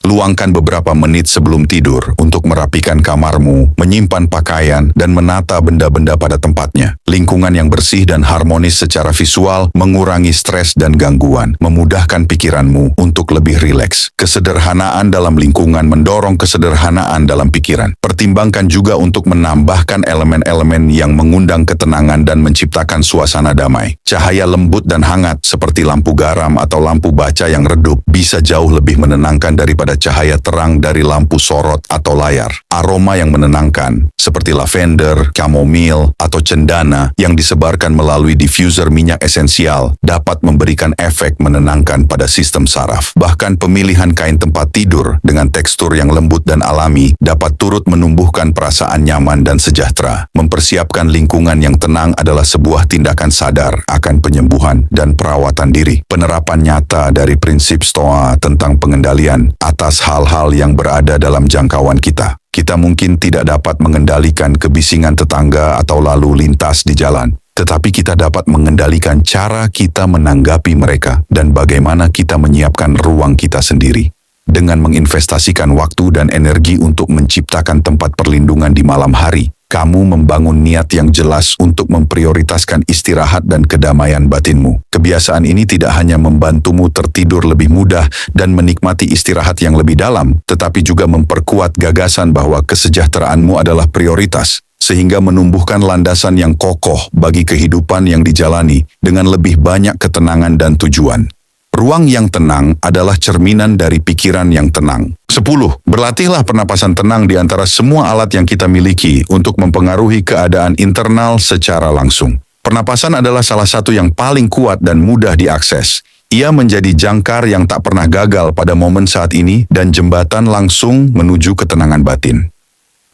Luangkan beberapa menit sebelum tidur untuk merapikan kamarmu, menyimpan pakaian, dan menata benda-benda pada tempatnya. Lingkungan yang bersih dan harmonis secara visual mengurangi stres dan gangguan, memudahkan pikiranmu untuk lebih rileks. Kesederhanaan dalam lingkungan mendorong kesederhanaan dalam pikiran. Pertimbangkan juga untuk menambahkan elemen-elemen yang mengundang ketenangan dan menciptakan suasana damai. Cahaya lembut dan hangat seperti lampu garam atau lampu baca yang redup bisa jauh lebih menenangkan daripada cahaya terang dari lampu sorot atau layar. Aroma yang menenangkan, seperti lavender, chamomile, atau cendana yang disebarkan melalui diffuser minyak esensial dapat memberikan efek menenangkan pada sistem saraf. Bahkan pemilihan kain tempat tidur dengan tekstur yang lembut dan alami dapat turut menumbuhkan perasaan nyaman dan sejahtera. Mempersiapkan lingkungan yang tenang adalah sebuah tindakan sadar akan penyembuhan dan perawatan diri. Penerapan nyata dari prinsip Stoa tentang pengendalian atas hal-hal yang berada dalam jangkauan kita. Kita mungkin tidak dapat mengendalikan kebisingan tetangga atau lalu lintas di jalan, tetapi kita dapat mengendalikan cara kita menanggapi mereka dan bagaimana kita menyiapkan ruang kita sendiri. Dengan menginvestasikan waktu dan energi untuk menciptakan tempat perlindungan di malam hari, kamu membangun niat yang jelas untuk memprioritaskan istirahat dan kedamaian batinmu. Kebiasaan ini tidak hanya membantumu tertidur lebih mudah dan menikmati istirahat yang lebih dalam, tetapi juga memperkuat gagasan bahwa kesejahteraanmu adalah prioritas, sehingga menumbuhkan landasan yang kokoh bagi kehidupan yang dijalani dengan lebih banyak ketenangan dan tujuan. Ruang yang tenang adalah cerminan dari pikiran yang tenang. 10. Berlatihlah pernapasan tenang di antara semua alat yang kita miliki untuk mempengaruhi keadaan internal secara langsung. Pernapasan adalah salah satu yang paling kuat dan mudah diakses. Ia menjadi jangkar yang tak pernah gagal pada momen saat ini dan jembatan langsung menuju ketenangan batin.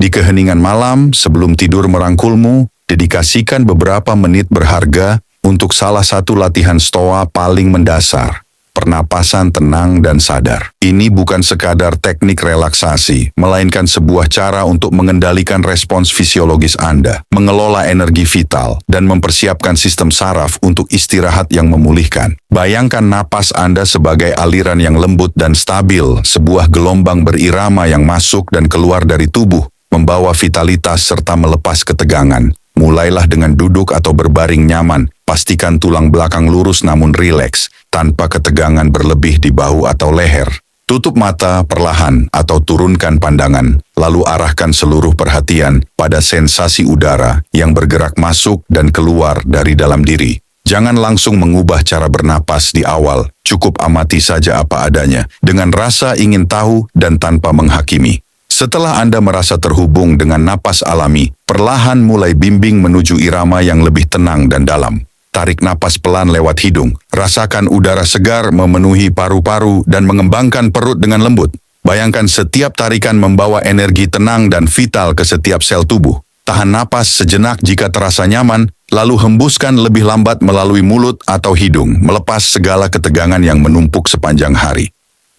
Di keheningan malam, sebelum tidur merangkulmu, dedikasikan beberapa menit berharga untuk salah satu latihan Stoa paling mendasar. Pernapasan tenang dan sadar. Ini bukan sekadar teknik relaksasi, melainkan sebuah cara untuk mengendalikan respons fisiologis Anda, mengelola energi vital, dan mempersiapkan sistem saraf untuk istirahat yang memulihkan. Bayangkan napas Anda sebagai aliran yang lembut dan stabil, sebuah gelombang berirama yang masuk dan keluar dari tubuh, membawa vitalitas serta melepas ketegangan. Mulailah dengan duduk atau berbaring nyaman. Pastikan tulang belakang lurus namun rileks, tanpa ketegangan berlebih di bahu atau leher. Tutup mata perlahan atau turunkan pandangan, lalu arahkan seluruh perhatian pada sensasi udara yang bergerak masuk dan keluar dari dalam diri. Jangan langsung mengubah cara bernapas di awal, cukup amati saja apa adanya, dengan rasa ingin tahu dan tanpa menghakimi. Setelah Anda merasa terhubung dengan napas alami, perlahan mulai bimbing menuju irama yang lebih tenang dan dalam. Tarik napas pelan lewat hidung. Rasakan udara segar memenuhi paru-paru dan mengembangkan perut dengan lembut. Bayangkan setiap tarikan membawa energi tenang dan vital ke setiap sel tubuh. Tahan napas sejenak jika terasa nyaman, lalu hembuskan lebih lambat melalui mulut atau hidung, melepas segala ketegangan yang menumpuk sepanjang hari.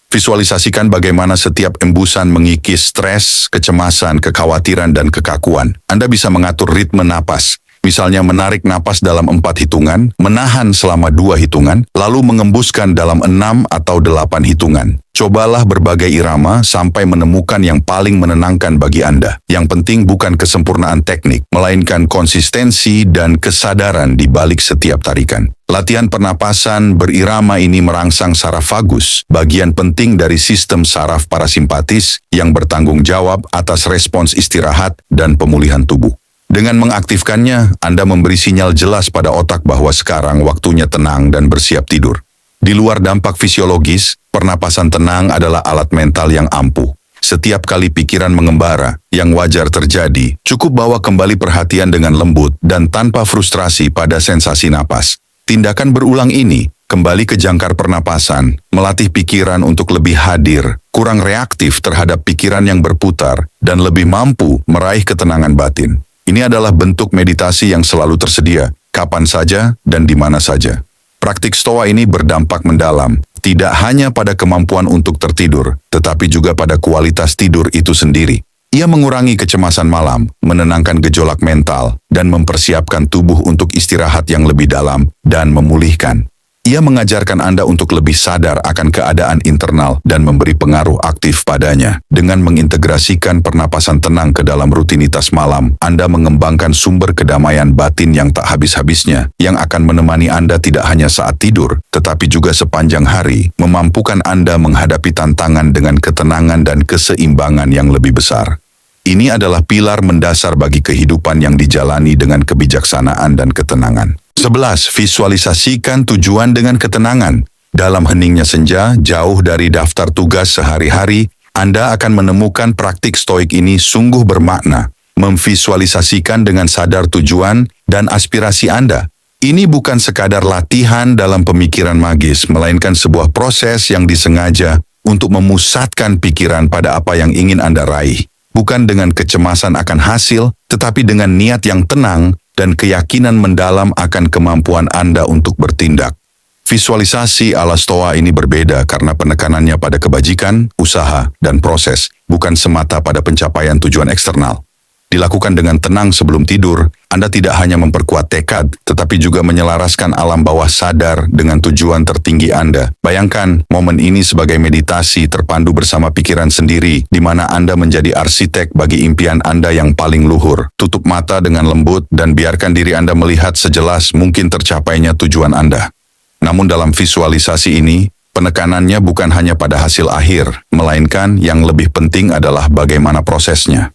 Visualisasikan bagaimana setiap embusan mengikis stres, kecemasan, kekhawatiran, dan kekakuan. Anda bisa mengatur ritme napas. Misalnya menarik napas dalam 4 hitungan, menahan selama 2 hitungan, lalu mengembuskan dalam 6 atau 8 hitungan. Cobalah berbagai irama sampai menemukan yang paling menenangkan bagi Anda. Yang penting bukan kesempurnaan teknik, melainkan konsistensi dan kesadaran di balik setiap tarikan. Latihan pernapasan berirama ini merangsang saraf vagus, bagian penting dari sistem saraf parasimpatis yang bertanggung jawab atas respons istirahat dan pemulihan tubuh. Dengan mengaktifkannya, Anda memberi sinyal jelas pada otak bahwa sekarang waktunya tenang dan bersiap tidur. Di luar dampak fisiologis, pernapasan tenang adalah alat mental yang ampuh. Setiap kali pikiran mengembara, yang wajar terjadi, cukup bawa kembali perhatian dengan lembut dan tanpa frustrasi pada sensasi napas. Tindakan berulang ini, kembali ke jangkar pernapasan, melatih pikiran untuk lebih hadir, kurang reaktif terhadap pikiran yang berputar, dan lebih mampu meraih ketenangan batin. Ini adalah bentuk meditasi yang selalu tersedia, kapan saja dan di mana saja. Praktik Stoa ini berdampak mendalam, tidak hanya pada kemampuan untuk tertidur, tetapi juga pada kualitas tidur itu sendiri. Ia mengurangi kecemasan malam, menenangkan gejolak mental, dan mempersiapkan tubuh untuk istirahat yang lebih dalam dan memulihkan. Ia mengajarkan Anda untuk lebih sadar akan keadaan internal dan memberi pengaruh aktif padanya. Dengan mengintegrasikan pernapasan tenang ke dalam rutinitas malam, Anda mengembangkan sumber kedamaian batin yang tak habis-habisnya, yang akan menemani Anda tidak hanya saat tidur, tetapi juga sepanjang hari, memampukan Anda menghadapi tantangan dengan ketenangan dan keseimbangan yang lebih besar. Ini adalah pilar mendasar bagi kehidupan yang dijalani dengan kebijaksanaan dan ketenangan. 11. Visualisasikan tujuan dengan ketenangan. Dalam heningnya senja, jauh dari daftar tugas sehari-hari, Anda akan menemukan praktik stoik ini sungguh bermakna. Memvisualisasikan dengan sadar tujuan dan aspirasi Anda. Ini bukan sekadar latihan dalam pemikiran magis, melainkan sebuah proses yang disengaja untuk memusatkan pikiran pada apa yang ingin Anda raih. Bukan dengan kecemasan akan hasil, tetapi dengan niat yang tenang dan keyakinan mendalam akan kemampuan Anda untuk bertindak. Visualisasi ala Stoa ini berbeda karena penekanannya pada kebajikan, usaha, dan proses, bukan semata pada pencapaian tujuan eksternal. Dilakukan dengan tenang sebelum tidur, Anda tidak hanya memperkuat tekad, tetapi juga menyelaraskan alam bawah sadar dengan tujuan tertinggi Anda. Bayangkan momen ini sebagai meditasi terpandu bersama pikiran sendiri, di mana Anda menjadi arsitek bagi impian Anda yang paling luhur. Tutup mata dengan lembut dan biarkan diri Anda melihat sejelas mungkin tercapainya tujuan Anda. Namun dalam visualisasi ini, penekanannya bukan hanya pada hasil akhir, melainkan yang lebih penting adalah bagaimana prosesnya.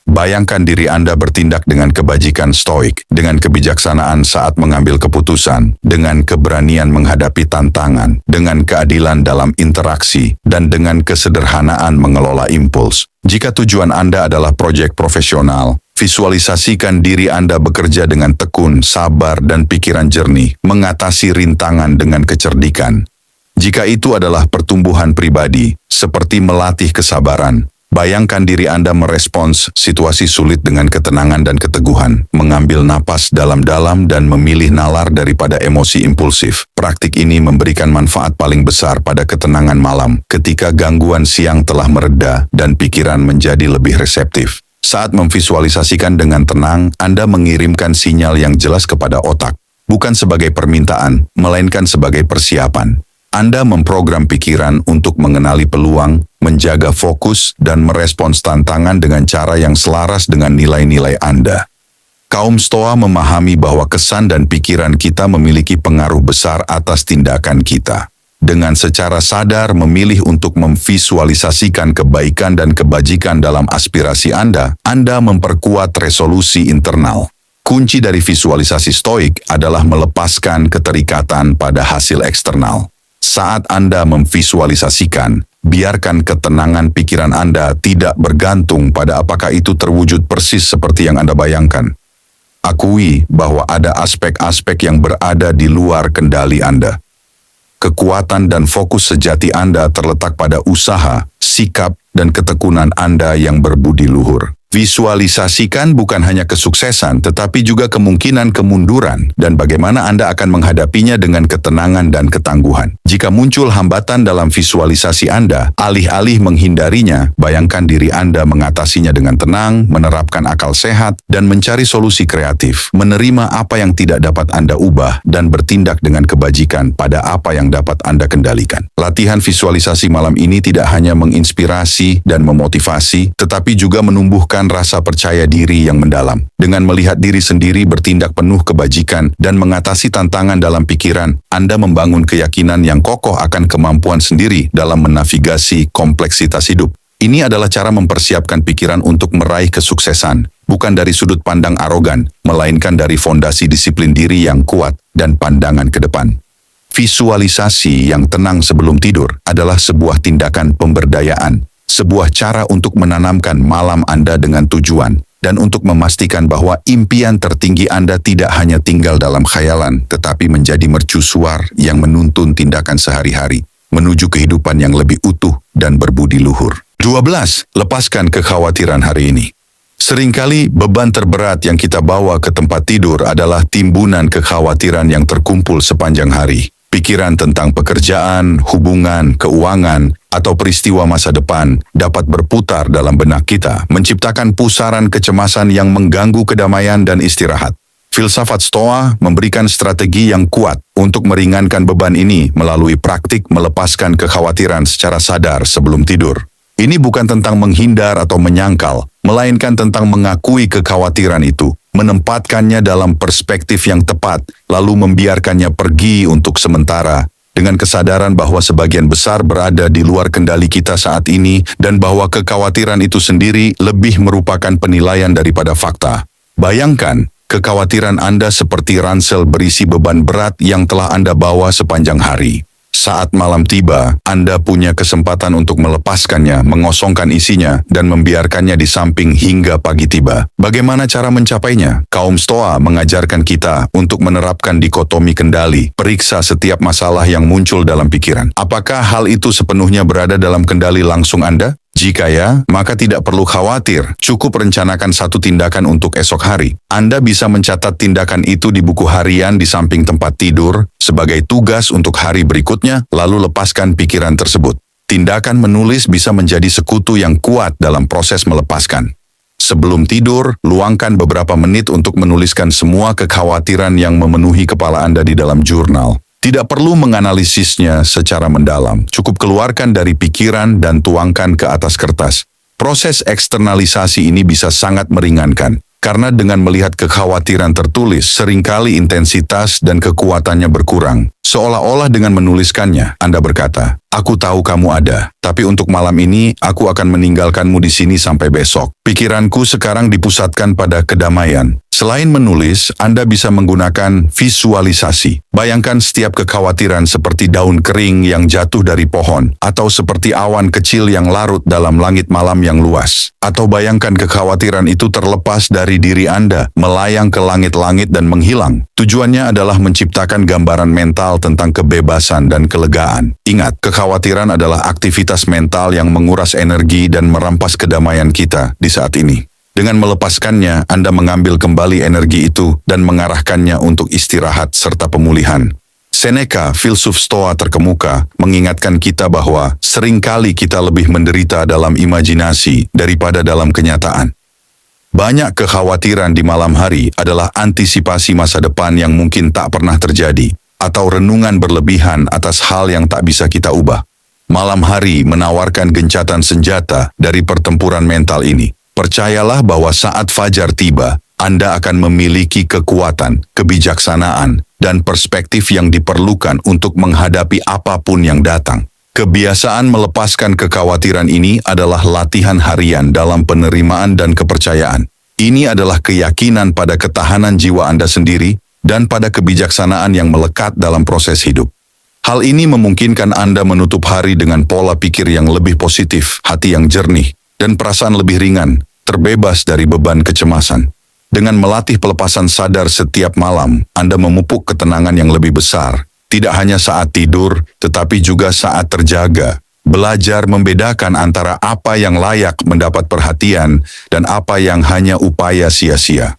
Bayangkan diri Anda bertindak dengan kebajikan stoik, dengan kebijaksanaan saat mengambil keputusan, dengan keberanian menghadapi tantangan, dengan keadilan dalam interaksi, dan dengan kesederhanaan mengelola impuls. Jika tujuan Anda adalah proyek profesional, visualisasikan diri Anda bekerja dengan tekun, sabar, dan pikiran jernih, mengatasi rintangan dengan kecerdikan. Jika itu adalah pertumbuhan pribadi, seperti melatih kesabaran, bayangkan diri Anda merespons situasi sulit dengan ketenangan dan keteguhan, mengambil napas dalam-dalam dan memilih nalar daripada emosi impulsif. Praktik ini memberikan manfaat paling besar pada ketenangan malam ketika gangguan siang telah mereda dan pikiran menjadi lebih reseptif. Saat memvisualisasikan dengan tenang, Anda mengirimkan sinyal yang jelas kepada otak, bukan sebagai permintaan, melainkan sebagai persiapan. Anda memprogram pikiran untuk mengenali peluang, menjaga fokus, dan merespons tantangan dengan cara yang selaras dengan nilai-nilai Anda. Kaum Stoa memahami bahwa kesan dan pikiran kita memiliki pengaruh besar atas tindakan kita. Dengan secara sadar memilih untuk memvisualisasikan kebaikan dan kebajikan dalam aspirasi Anda memperkuat resolusi internal. Kunci dari visualisasi stoik adalah melepaskan keterikatan pada hasil eksternal. Saat Anda memvisualisasikan, biarkan ketenangan pikiran Anda tidak bergantung pada apakah itu terwujud persis seperti yang Anda bayangkan. Akui bahwa ada aspek-aspek yang berada di luar kendali Anda. Kekuatan dan fokus sejati Anda terletak pada usaha, sikap, dan ketekunan Anda yang berbudi luhur. Visualisasikan bukan hanya kesuksesan, tetapi juga kemungkinan kemunduran dan bagaimana Anda akan menghadapinya dengan ketenangan dan ketangguhan. Jika muncul hambatan dalam visualisasi Anda, alih-alih menghindarinya, bayangkan diri Anda mengatasinya dengan tenang, menerapkan akal sehat, dan mencari solusi kreatif, menerima apa yang tidak dapat Anda ubah, dan bertindak dengan kebajikan pada apa yang dapat Anda kendalikan. Latihan visualisasi malam ini tidak hanya menginspirasi dan memotivasi, tetapi juga menumbuhkan rasa percaya diri yang mendalam. Dengan melihat diri sendiri bertindak penuh kebajikan dan mengatasi tantangan dalam pikiran, Anda membangun keyakinan yang kokoh akan kemampuan sendiri dalam menavigasi kompleksitas hidup. Ini adalah cara mempersiapkan pikiran untuk meraih kesuksesan, bukan dari sudut pandang arogan, melainkan dari fondasi disiplin diri yang kuat dan pandangan ke depan. Visualisasi yang tenang sebelum tidur adalah sebuah tindakan pemberdayaan, sebuah cara untuk menanamkan malam Anda dengan tujuan, dan untuk memastikan bahwa impian tertinggi Anda tidak hanya tinggal dalam khayalan, tetapi menjadi mercusuar yang menuntun tindakan sehari-hari, menuju kehidupan yang lebih utuh dan berbudi luhur. 12. Lepaskan kekhawatiran hari ini. Seringkali beban terberat yang kita bawa ke tempat tidur adalah timbunan kekhawatiran yang terkumpul sepanjang hari. Pikiran tentang pekerjaan, hubungan, keuangan, atau peristiwa masa depan dapat berputar dalam benak kita, menciptakan pusaran kecemasan yang mengganggu kedamaian dan istirahat. Filsafat Stoa memberikan strategi yang kuat untuk meringankan beban ini melalui praktik melepaskan kekhawatiran secara sadar sebelum tidur. Ini bukan tentang menghindar atau menyangkal, melainkan tentang mengakui kekhawatiran itu, menempatkannya dalam perspektif yang tepat, lalu membiarkannya pergi untuk sementara, dengan kesadaran bahwa sebagian besar berada di luar kendali kita saat ini dan bahwa kekhawatiran itu sendiri lebih merupakan penilaian daripada fakta. Bayangkan, kekhawatiran Anda seperti ransel berisi beban berat yang telah Anda bawa sepanjang hari. Saat malam tiba, Anda punya kesempatan untuk melepaskannya, mengosongkan isinya, dan membiarkannya di samping hingga pagi tiba. Bagaimana cara mencapainya? Kaum Stoa mengajarkan kita untuk menerapkan dikotomi kendali, periksa setiap masalah yang muncul dalam pikiran. Apakah hal itu sepenuhnya berada dalam kendali langsung Anda? Jika ya, maka tidak perlu khawatir, cukup rencanakan satu tindakan untuk esok hari. Anda bisa mencatat tindakan itu di buku harian di samping tempat tidur, sebagai tugas untuk hari berikutnya, lalu lepaskan pikiran tersebut. Tindakan menulis bisa menjadi sekutu yang kuat dalam proses melepaskan. Sebelum tidur, luangkan beberapa menit untuk menuliskan semua kekhawatiran yang memenuhi kepala Anda di dalam jurnal. Tidak perlu menganalisisnya secara mendalam, cukup keluarkan dari pikiran dan tuangkan ke atas kertas. Proses eksternalisasi ini bisa sangat meringankan, karena dengan melihat kekhawatiran tertulis, seringkali intensitas dan kekuatannya berkurang. Seolah-olah dengan menuliskannya, Anda berkata, "Aku tahu kamu ada, tapi untuk malam ini aku akan meninggalkanmu di sini sampai besok. Pikiranku sekarang dipusatkan pada kedamaian." Selain menulis, Anda bisa menggunakan visualisasi. Bayangkan setiap kekhawatiran seperti daun kering yang jatuh dari pohon, atau seperti awan kecil yang larut dalam langit malam yang luas. Atau bayangkan kekhawatiran itu terlepas dari diri Anda, melayang ke langit-langit dan menghilang. Tujuannya adalah menciptakan gambaran mental tentang kebebasan dan kelegaan. Ingat, kekhawatiran adalah aktivitas mental yang menguras energi dan merampas kedamaian kita di saat ini. Dengan melepaskannya, Anda mengambil kembali energi itu dan mengarahkannya untuk istirahat serta pemulihan. Seneca, filsuf Stoa terkemuka, mengingatkan kita bahwa seringkali kita lebih menderita dalam imajinasi daripada dalam kenyataan. Banyak kekhawatiran di malam hari adalah antisipasi masa depan yang mungkin tak pernah terjadi, atau renungan berlebihan atas hal yang tak bisa kita ubah. Malam hari menawarkan gencatan senjata dari pertempuran mental ini. Percayalah bahwa saat fajar tiba, Anda akan memiliki kekuatan, kebijaksanaan, dan perspektif yang diperlukan untuk menghadapi apapun yang datang. Kebiasaan melepaskan kekhawatiran ini adalah latihan harian dalam penerimaan dan kepercayaan. Ini adalah keyakinan pada ketahanan jiwa Anda sendiri dan pada kebijaksanaan yang melekat dalam proses hidup. Hal ini memungkinkan Anda menutup hari dengan pola pikir yang lebih positif, hati yang jernih, dan perasaan lebih ringan, terbebas dari beban kecemasan. Dengan melatih pelepasan sadar setiap malam, Anda memupuk ketenangan yang lebih besar, tidak hanya saat tidur, tetapi juga saat terjaga. Belajar membedakan antara apa yang layak mendapat perhatian dan apa yang hanya upaya sia-sia.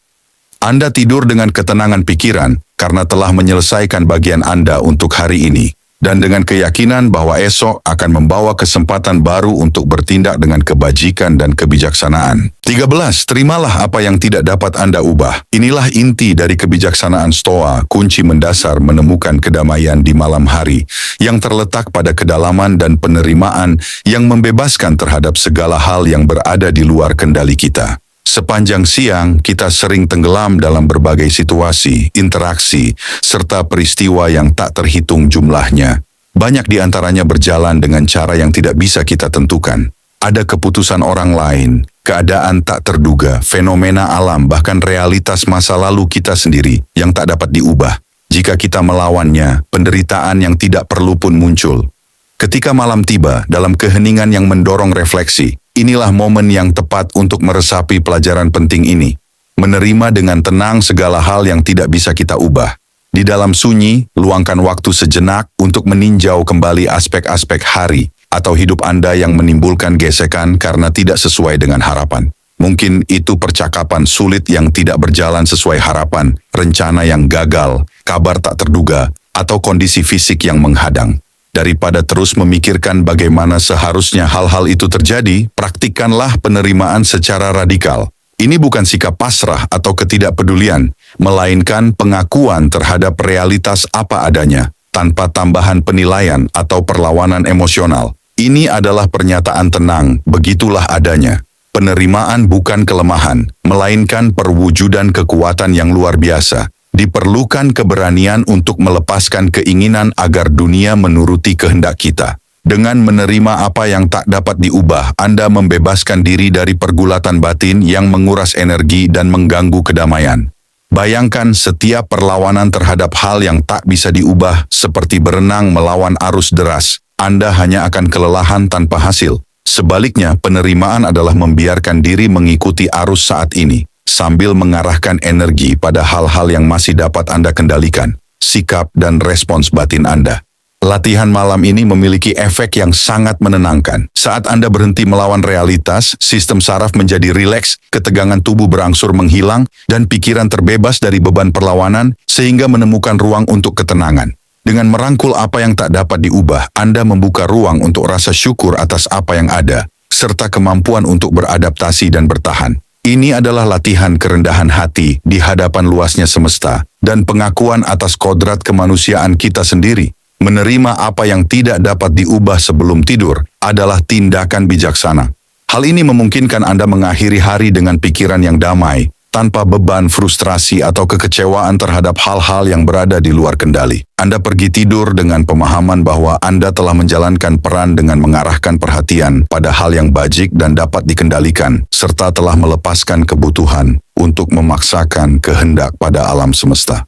Anda tidur dengan ketenangan pikiran karena telah menyelesaikan bagian Anda untuk hari ini, dan dengan keyakinan bahwa esok akan membawa kesempatan baru untuk bertindak dengan kebajikan dan kebijaksanaan. 13. Terimalah apa yang tidak dapat Anda ubah. Inilah inti dari kebijaksanaan Stoa, kunci mendasar menemukan kedamaian di malam hari, yang terletak pada kedalaman dan penerimaan yang membebaskan terhadap segala hal yang berada di luar kendali kita. Sepanjang siang, kita sering tenggelam dalam berbagai situasi, interaksi, serta peristiwa yang tak terhitung jumlahnya. Banyak di antaranya berjalan dengan cara yang tidak bisa kita tentukan. Ada keputusan orang lain, keadaan tak terduga, fenomena alam, bahkan realitas masa lalu kita sendiri yang tak dapat diubah. Jika kita melawannya, penderitaan yang tidak perlu pun muncul. Ketika malam tiba, dalam keheningan yang mendorong refleksi, inilah momen yang tepat untuk meresapi pelajaran penting ini. Menerima dengan tenang segala hal yang tidak bisa kita ubah. Di dalam sunyi, luangkan waktu sejenak untuk meninjau kembali aspek-aspek hari atau hidup Anda yang menimbulkan gesekan karena tidak sesuai dengan harapan. Mungkin itu percakapan sulit yang tidak berjalan sesuai harapan, rencana yang gagal, kabar tak terduga, atau kondisi fisik yang menghadang. Daripada terus memikirkan bagaimana seharusnya hal-hal itu terjadi, praktikkanlah penerimaan secara radikal. Ini bukan sikap pasrah atau ketidakpedulian, melainkan pengakuan terhadap realitas apa adanya, tanpa tambahan penilaian atau perlawanan emosional. Ini adalah pernyataan tenang, begitulah adanya. Penerimaan bukan kelemahan, melainkan perwujudan kekuatan yang luar biasa. Diperlukan keberanian untuk melepaskan keinginan agar dunia menuruti kehendak kita. Dengan menerima apa yang tak dapat diubah, Anda membebaskan diri dari pergulatan batin yang menguras energi dan mengganggu kedamaian. Bayangkan setiap perlawanan terhadap hal yang tak bisa diubah seperti berenang melawan arus deras. Anda hanya akan kelelahan tanpa hasil. Sebaliknya, penerimaan adalah membiarkan diri mengikuti arus saat ini, sambil mengarahkan energi pada hal-hal yang masih dapat Anda kendalikan, sikap dan respons batin Anda. Latihan malam ini memiliki efek yang sangat menenangkan. Saat Anda berhenti melawan realitas, sistem saraf menjadi rileks, ketegangan tubuh berangsur menghilang, dan pikiran terbebas dari beban perlawanan sehingga menemukan ruang untuk ketenangan. Dengan merangkul apa yang tak dapat diubah, Anda membuka ruang untuk rasa syukur atas apa yang ada, serta kemampuan untuk beradaptasi dan bertahan. Ini adalah latihan kerendahan hati di hadapan luasnya semesta, dan pengakuan atas kodrat kemanusiaan kita sendiri. Menerima apa yang tidak dapat diubah sebelum tidur adalah tindakan bijaksana. Hal ini memungkinkan Anda mengakhiri hari dengan pikiran yang damai, tanpa beban frustrasi atau kekecewaan terhadap hal-hal yang berada di luar kendali. Anda pergi tidur dengan pemahaman bahwa Anda telah menjalankan peran dengan mengarahkan perhatian pada hal yang bajik dan dapat dikendalikan, serta telah melepaskan kebutuhan untuk memaksakan kehendak pada alam semesta.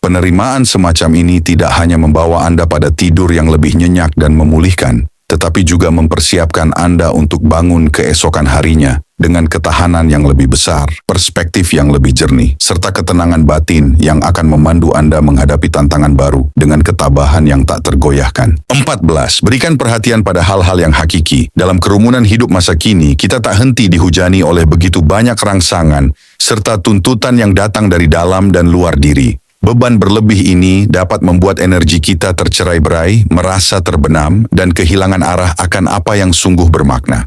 Penerimaan semacam ini tidak hanya membawa Anda pada tidur yang lebih nyenyak dan memulihkan, tetapi juga mempersiapkan Anda untuk bangun keesokan harinya dengan ketahanan yang lebih besar, perspektif yang lebih jernih, serta ketenangan batin yang akan memandu Anda menghadapi tantangan baru dengan ketabahan yang tak tergoyahkan. 14. Berikan perhatian pada hal-hal yang hakiki. Dalam kerumunan hidup masa kini, kita tak henti dihujani oleh begitu banyak rangsangan, serta tuntutan yang datang dari dalam dan luar diri. Beban berlebih ini dapat membuat energi kita tercerai-berai, merasa terbenam, dan kehilangan arah akan apa yang sungguh bermakna.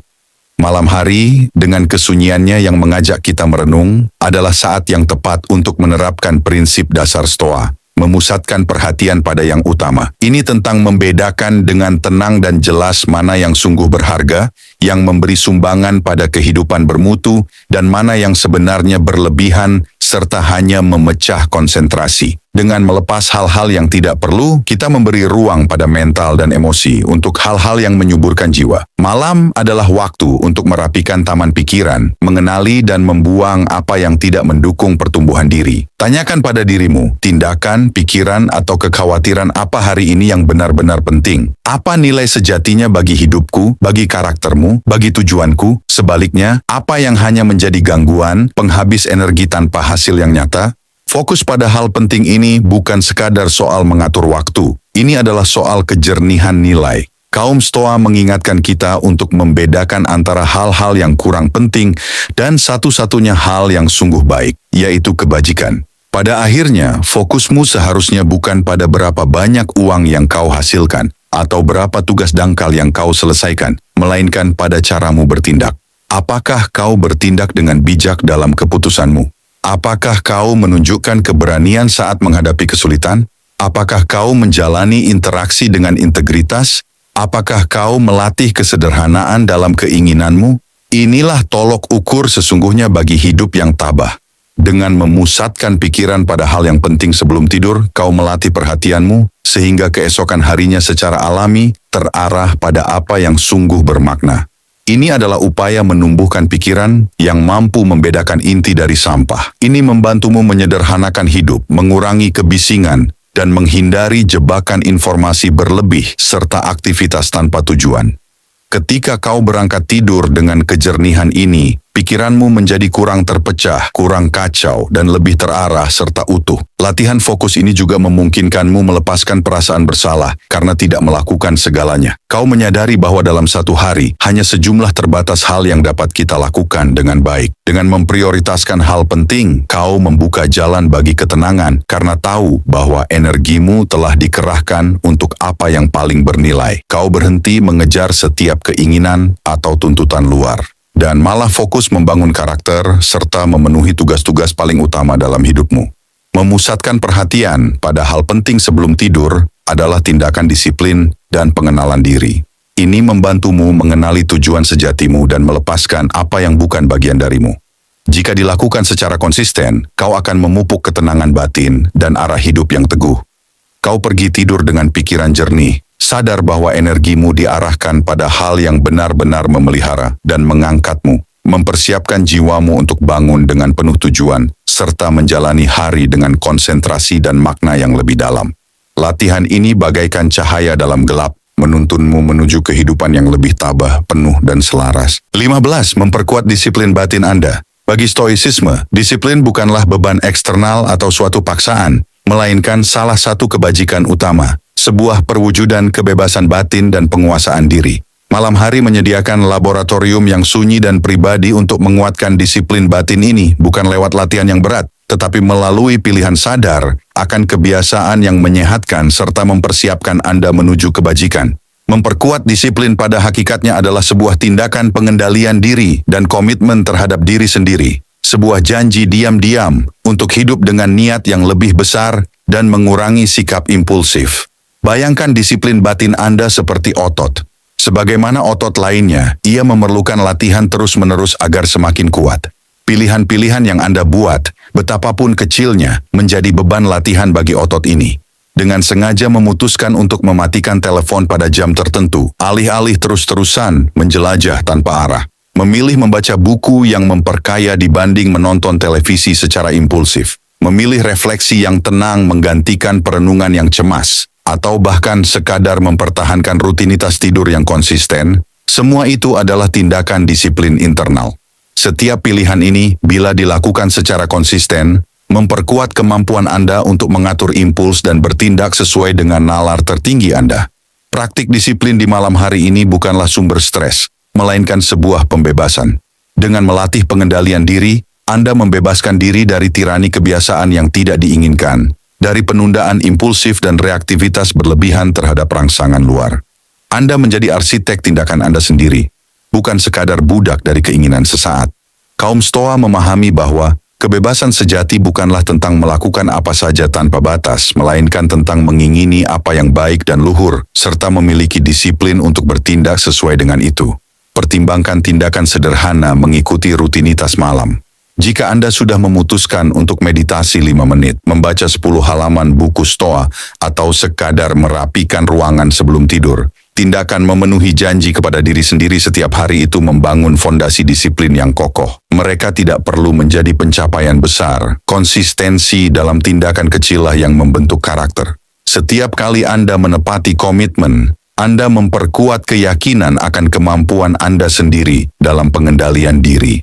Malam hari, dengan kesunyiannya yang mengajak kita merenung, adalah saat yang tepat untuk menerapkan prinsip dasar Stoa, memusatkan perhatian pada yang utama. Ini tentang membedakan dengan tenang dan jelas mana yang sungguh berharga, yang memberi sumbangan pada kehidupan bermutu, dan mana yang sebenarnya berlebihan, serta hanya memecah konsentrasi. Dengan melepas hal-hal yang tidak perlu, kita memberi ruang pada mental dan emosi untuk hal-hal yang menyuburkan jiwa. Malam adalah waktu untuk merapikan taman pikiran, mengenali dan membuang apa yang tidak mendukung pertumbuhan diri. Tanyakan pada dirimu, tindakan, pikiran, atau kekhawatiran apa hari ini yang benar-benar penting? Apa nilai sejatinya bagi hidupku, bagi karaktermu, bagi tujuanku? Sebaliknya, apa yang hanya menjadi gangguan, penghabis energi tanpa hasil yang nyata? Fokus pada hal penting ini bukan sekadar soal mengatur waktu. Ini adalah soal kejernihan nilai. Kaum Stoa mengingatkan kita untuk membedakan antara hal-hal yang kurang penting dan satu-satunya hal yang sungguh baik, yaitu kebajikan. Pada akhirnya, fokusmu seharusnya bukan pada berapa banyak uang yang kau hasilkan atau berapa tugas dangkal yang kau selesaikan, melainkan pada caramu bertindak. Apakah kau bertindak dengan bijak dalam keputusanmu? Apakah kau menunjukkan keberanian saat menghadapi kesulitan? Apakah kau menjalani interaksi dengan integritas? Apakah kau melatih kesederhanaan dalam keinginanmu? Inilah tolok ukur sesungguhnya bagi hidup yang tabah. Dengan memusatkan pikiran pada hal yang penting sebelum tidur, kau melatih perhatianmu sehingga keesokan harinya secara alami terarah pada apa yang sungguh bermakna. Ini adalah upaya menumbuhkan pikiran yang mampu membedakan inti dari sampah. Ini membantumu menyederhanakan hidup, mengurangi kebisingan, dan menghindari jebakan informasi berlebih serta aktivitas tanpa tujuan. Ketika kau berangkat tidur dengan kejernihan ini, pikiranmu menjadi kurang terpecah, kurang kacau, dan lebih terarah serta utuh. Latihan fokus ini juga memungkinkanmu melepaskan perasaan bersalah karena tidak melakukan segalanya. Kau menyadari bahwa dalam satu hari, hanya sejumlah terbatas hal yang dapat kita lakukan dengan baik. Dengan memprioritaskan hal penting, kau membuka jalan bagi ketenangan karena tahu bahwa energimu telah dikerahkan untuk apa yang paling bernilai. Kau berhenti mengejar setiap keinginan atau tuntutan luar, dan malah fokus membangun karakter serta memenuhi tugas-tugas paling utama dalam hidupmu. Memusatkan perhatian pada hal penting sebelum tidur adalah tindakan disiplin dan pengenalan diri. Ini membantumu mengenali tujuan sejatimu dan melepaskan apa yang bukan bagian darimu. Jika dilakukan secara konsisten, kau akan memupuk ketenangan batin dan arah hidup yang teguh. Kau pergi tidur dengan pikiran jernih, sadar bahwa energimu diarahkan pada hal yang benar-benar memelihara dan mengangkatmu, mempersiapkan jiwamu untuk bangun dengan penuh tujuan, serta menjalani hari dengan konsentrasi dan makna yang lebih dalam. Latihan ini bagaikan cahaya dalam gelap, menuntunmu menuju kehidupan yang lebih tabah, penuh, dan selaras. 15. Memperkuat disiplin batin Anda. Bagi stoicisme, disiplin bukanlah beban eksternal atau suatu paksaan, melainkan salah satu kebajikan utama, sebuah perwujudan kebebasan batin dan penguasaan diri. Malam hari menyediakan laboratorium yang sunyi dan pribadi untuk menguatkan disiplin batin ini, bukan lewat latihan yang berat, tetapi melalui pilihan sadar akan kebiasaan yang menyehatkan serta mempersiapkan Anda menuju kebajikan. Memperkuat disiplin pada hakikatnya adalah sebuah tindakan pengendalian diri dan komitmen terhadap diri sendiri. Sebuah janji diam-diam untuk hidup dengan niat yang lebih besar dan mengurangi sikap impulsif. Bayangkan disiplin batin Anda seperti otot. Sebagaimana otot lainnya, ia memerlukan latihan terus-menerus agar semakin kuat. Pilihan-pilihan yang Anda buat, betapapun kecilnya, menjadi beban latihan bagi otot ini. Dengan sengaja memutuskan untuk mematikan telepon pada jam tertentu, alih-alih terus-terusan menjelajah tanpa arah. Memilih membaca buku yang memperkaya dibanding menonton televisi secara impulsif. Memilih refleksi yang tenang menggantikan perenungan yang cemas. Atau bahkan sekadar mempertahankan rutinitas tidur yang konsisten, semua itu adalah tindakan disiplin internal. Setiap pilihan ini, bila dilakukan secara konsisten, memperkuat kemampuan Anda untuk mengatur impuls dan bertindak sesuai dengan nalar tertinggi Anda. Praktik disiplin di malam hari ini bukanlah sumber stres, melainkan sebuah pembebasan. Dengan melatih pengendalian diri, Anda membebaskan diri dari tirani kebiasaan yang tidak diinginkan, dari penundaan impulsif dan reaktivitas berlebihan terhadap rangsangan luar. Anda menjadi arsitek tindakan Anda sendiri, bukan sekadar budak dari keinginan sesaat. Kaum Stoa memahami bahwa kebebasan sejati bukanlah tentang melakukan apa saja tanpa batas, melainkan tentang mengingini apa yang baik dan luhur, serta memiliki disiplin untuk bertindak sesuai dengan itu. Pertimbangkan tindakan sederhana mengikuti rutinitas malam. Jika Anda sudah memutuskan untuk meditasi 5 menit, membaca 10 halaman buku Stoa, atau sekadar merapikan ruangan sebelum tidur, tindakan memenuhi janji kepada diri sendiri setiap hari itu membangun fondasi disiplin yang kokoh. Mereka tidak perlu menjadi pencapaian besar, konsistensi dalam tindakan kecillah yang membentuk karakter. Setiap kali Anda menepati komitmen, Anda memperkuat keyakinan akan kemampuan Anda sendiri dalam pengendalian diri.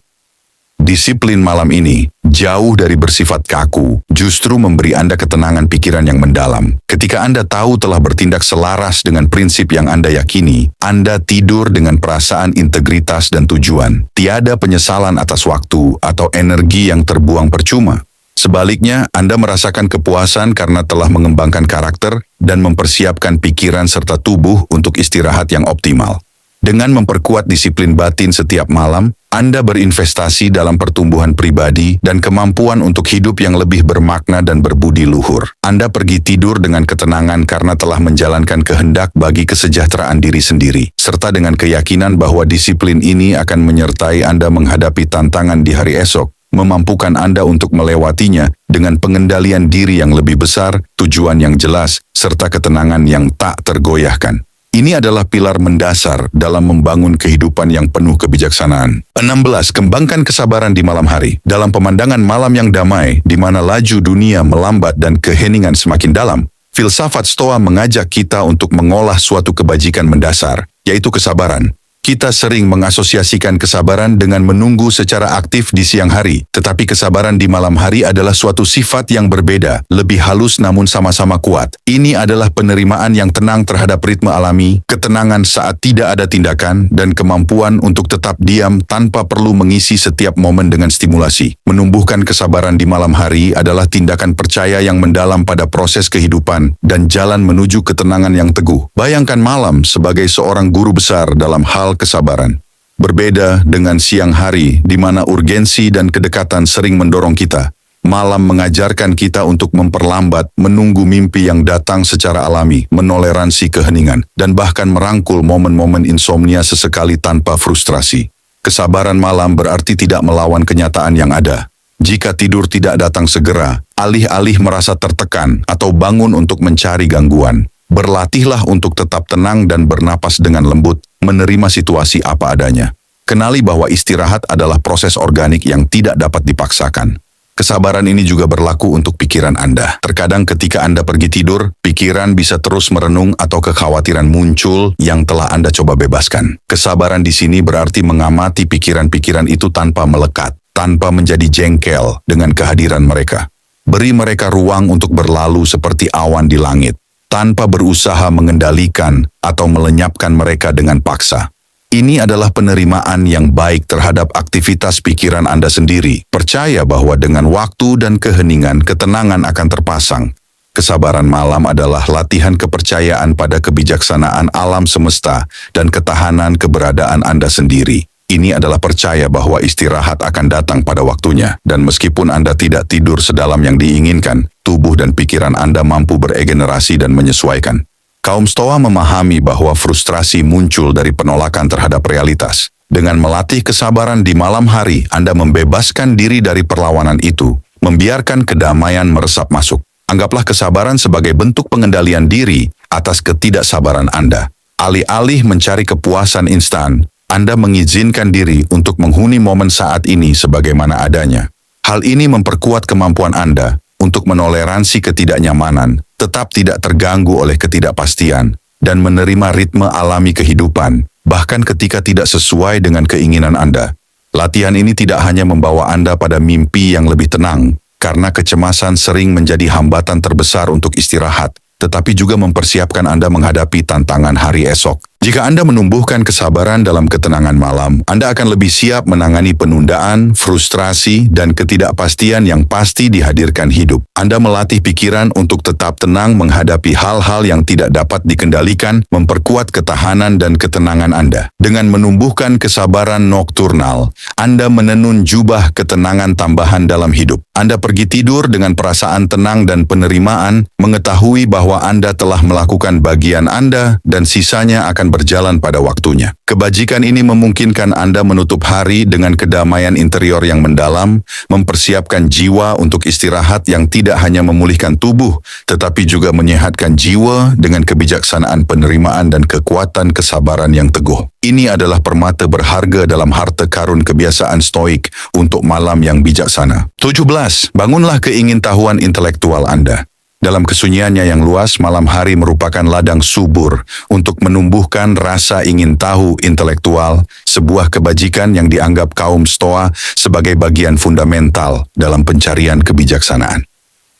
Disiplin malam ini, jauh dari bersifat kaku, justru memberi Anda ketenangan pikiran yang mendalam. Ketika Anda tahu telah bertindak selaras dengan prinsip yang Anda yakini, Anda tidur dengan perasaan integritas dan tujuan. Tiada penyesalan atas waktu atau energi yang terbuang percuma. Sebaliknya, Anda merasakan kepuasan karena telah mengembangkan karakter dan mempersiapkan pikiran serta tubuh untuk istirahat yang optimal. Dengan memperkuat disiplin batin setiap malam, Anda berinvestasi dalam pertumbuhan pribadi dan kemampuan untuk hidup yang lebih bermakna dan berbudi luhur. Anda pergi tidur dengan ketenangan karena telah menjalankan kehendak bagi kesejahteraan diri sendiri, serta dengan keyakinan bahwa disiplin ini akan menyertai Anda menghadapi tantangan di hari esok, memampukan Anda untuk melewatinya dengan pengendalian diri yang lebih besar, tujuan yang jelas, serta ketenangan yang tak tergoyahkan. Ini adalah pilar mendasar dalam membangun kehidupan yang penuh kebijaksanaan. 16. Kembangkan kesabaran di malam hari. Dalam pemandangan malam yang damai, di mana laju dunia melambat dan keheningan semakin dalam, filsafat Stoa mengajak kita untuk mengolah suatu kebajikan mendasar, yaitu kesabaran. Kita sering mengasosiasikan kesabaran dengan menunggu secara aktif di siang hari, tetapi kesabaran di malam hari adalah suatu sifat yang berbeda, lebih halus namun sama-sama kuat. Ini adalah penerimaan yang tenang terhadap ritme alami, ketenangan saat tidak ada tindakan, dan kemampuan untuk tetap diam tanpa perlu mengisi setiap momen dengan stimulasi. Menumbuhkan kesabaran di malam hari adalah tindakan percaya yang mendalam pada proses kehidupan dan jalan menuju ketenangan yang teguh. Bayangkan malam sebagai seorang guru besar dalam hal kesabaran. Berbeda dengan siang hari di mana urgensi dan kedekatan sering mendorong kita, malam mengajarkan kita untuk memperlambat, menunggu mimpi yang datang secara alami, menoleransi keheningan, dan bahkan merangkul momen-momen insomnia sesekali tanpa frustrasi. Kesabaran malam berarti tidak melawan kenyataan yang ada. Jika tidur tidak datang segera, alih-alih merasa tertekan atau bangun untuk mencari gangguan, berlatihlah untuk tetap tenang dan bernapas dengan lembut, menerima situasi apa adanya. Kenali bahwa istirahat adalah proses organik yang tidak dapat dipaksakan. Kesabaran ini juga berlaku untuk pikiran Anda. Terkadang ketika Anda pergi tidur, pikiran bisa terus merenung atau kekhawatiran muncul yang telah Anda coba bebaskan. Kesabaran di sini berarti mengamati pikiran-pikiran itu tanpa melekat, tanpa menjadi jengkel dengan kehadiran mereka. Beri mereka ruang untuk berlalu seperti awan di langit, tanpa berusaha mengendalikan atau melenyapkan mereka dengan paksa. Ini adalah penerimaan yang baik terhadap aktivitas pikiran Anda sendiri. Percaya bahwa dengan waktu dan keheningan, ketenangan akan terpasang. Kesabaran malam adalah latihan kepercayaan pada kebijaksanaan alam semesta dan ketahanan keberadaan Anda sendiri. Ini adalah percaya bahwa istirahat akan datang pada waktunya, dan meskipun Anda tidak tidur sedalam yang diinginkan, tubuh dan pikiran Anda mampu beregenerasi dan menyesuaikan. Kaum Stoa memahami bahwa frustrasi muncul dari penolakan terhadap realitas. Dengan melatih kesabaran di malam hari, Anda membebaskan diri dari perlawanan itu, membiarkan kedamaian meresap masuk. Anggaplah kesabaran sebagai bentuk pengendalian diri atas ketidaksabaran Anda. Alih-alih mencari kepuasan instan, Anda mengizinkan diri untuk menghuni momen saat ini sebagaimana adanya. Hal ini memperkuat kemampuan Anda untuk menoleransi ketidaknyamanan, tetap tidak terganggu oleh ketidakpastian, dan menerima ritme alami kehidupan, bahkan ketika tidak sesuai dengan keinginan Anda. Latihan ini tidak hanya membawa Anda pada mimpi yang lebih tenang, karena kecemasan sering menjadi hambatan terbesar untuk istirahat, tetapi juga mempersiapkan Anda menghadapi tantangan hari esok. Jika Anda menumbuhkan kesabaran dalam ketenangan malam, Anda akan lebih siap menangani penundaan, frustrasi, dan ketidakpastian yang pasti dihadirkan hidup. Anda melatih pikiran untuk tetap tenang menghadapi hal-hal yang tidak dapat dikendalikan, memperkuat ketahanan dan ketenangan Anda. Dengan menumbuhkan kesabaran nokturnal, Anda menenun jubah ketenangan tambahan dalam hidup. Anda pergi tidur dengan perasaan tenang dan penerimaan, mengetahui bahwa Anda telah melakukan bagian Anda dan sisanya akan berjalan pada waktunya. Kebajikan ini memungkinkan Anda menutup hari dengan kedamaian interior yang mendalam, mempersiapkan jiwa untuk istirahat yang tidak hanya memulihkan tubuh, tetapi juga menyehatkan jiwa dengan kebijaksanaan penerimaan dan kekuatan kesabaran yang teguh. Ini adalah permata berharga dalam harta karun kebiasaan stoik untuk malam yang bijaksana. 17. Bangunlah keingintahuan intelektual Anda. Dalam kesunyiannya yang luas, malam hari merupakan ladang subur untuk menumbuhkan rasa ingin tahu intelektual, sebuah kebajikan yang dianggap kaum Stoa sebagai bagian fundamental dalam pencarian kebijaksanaan.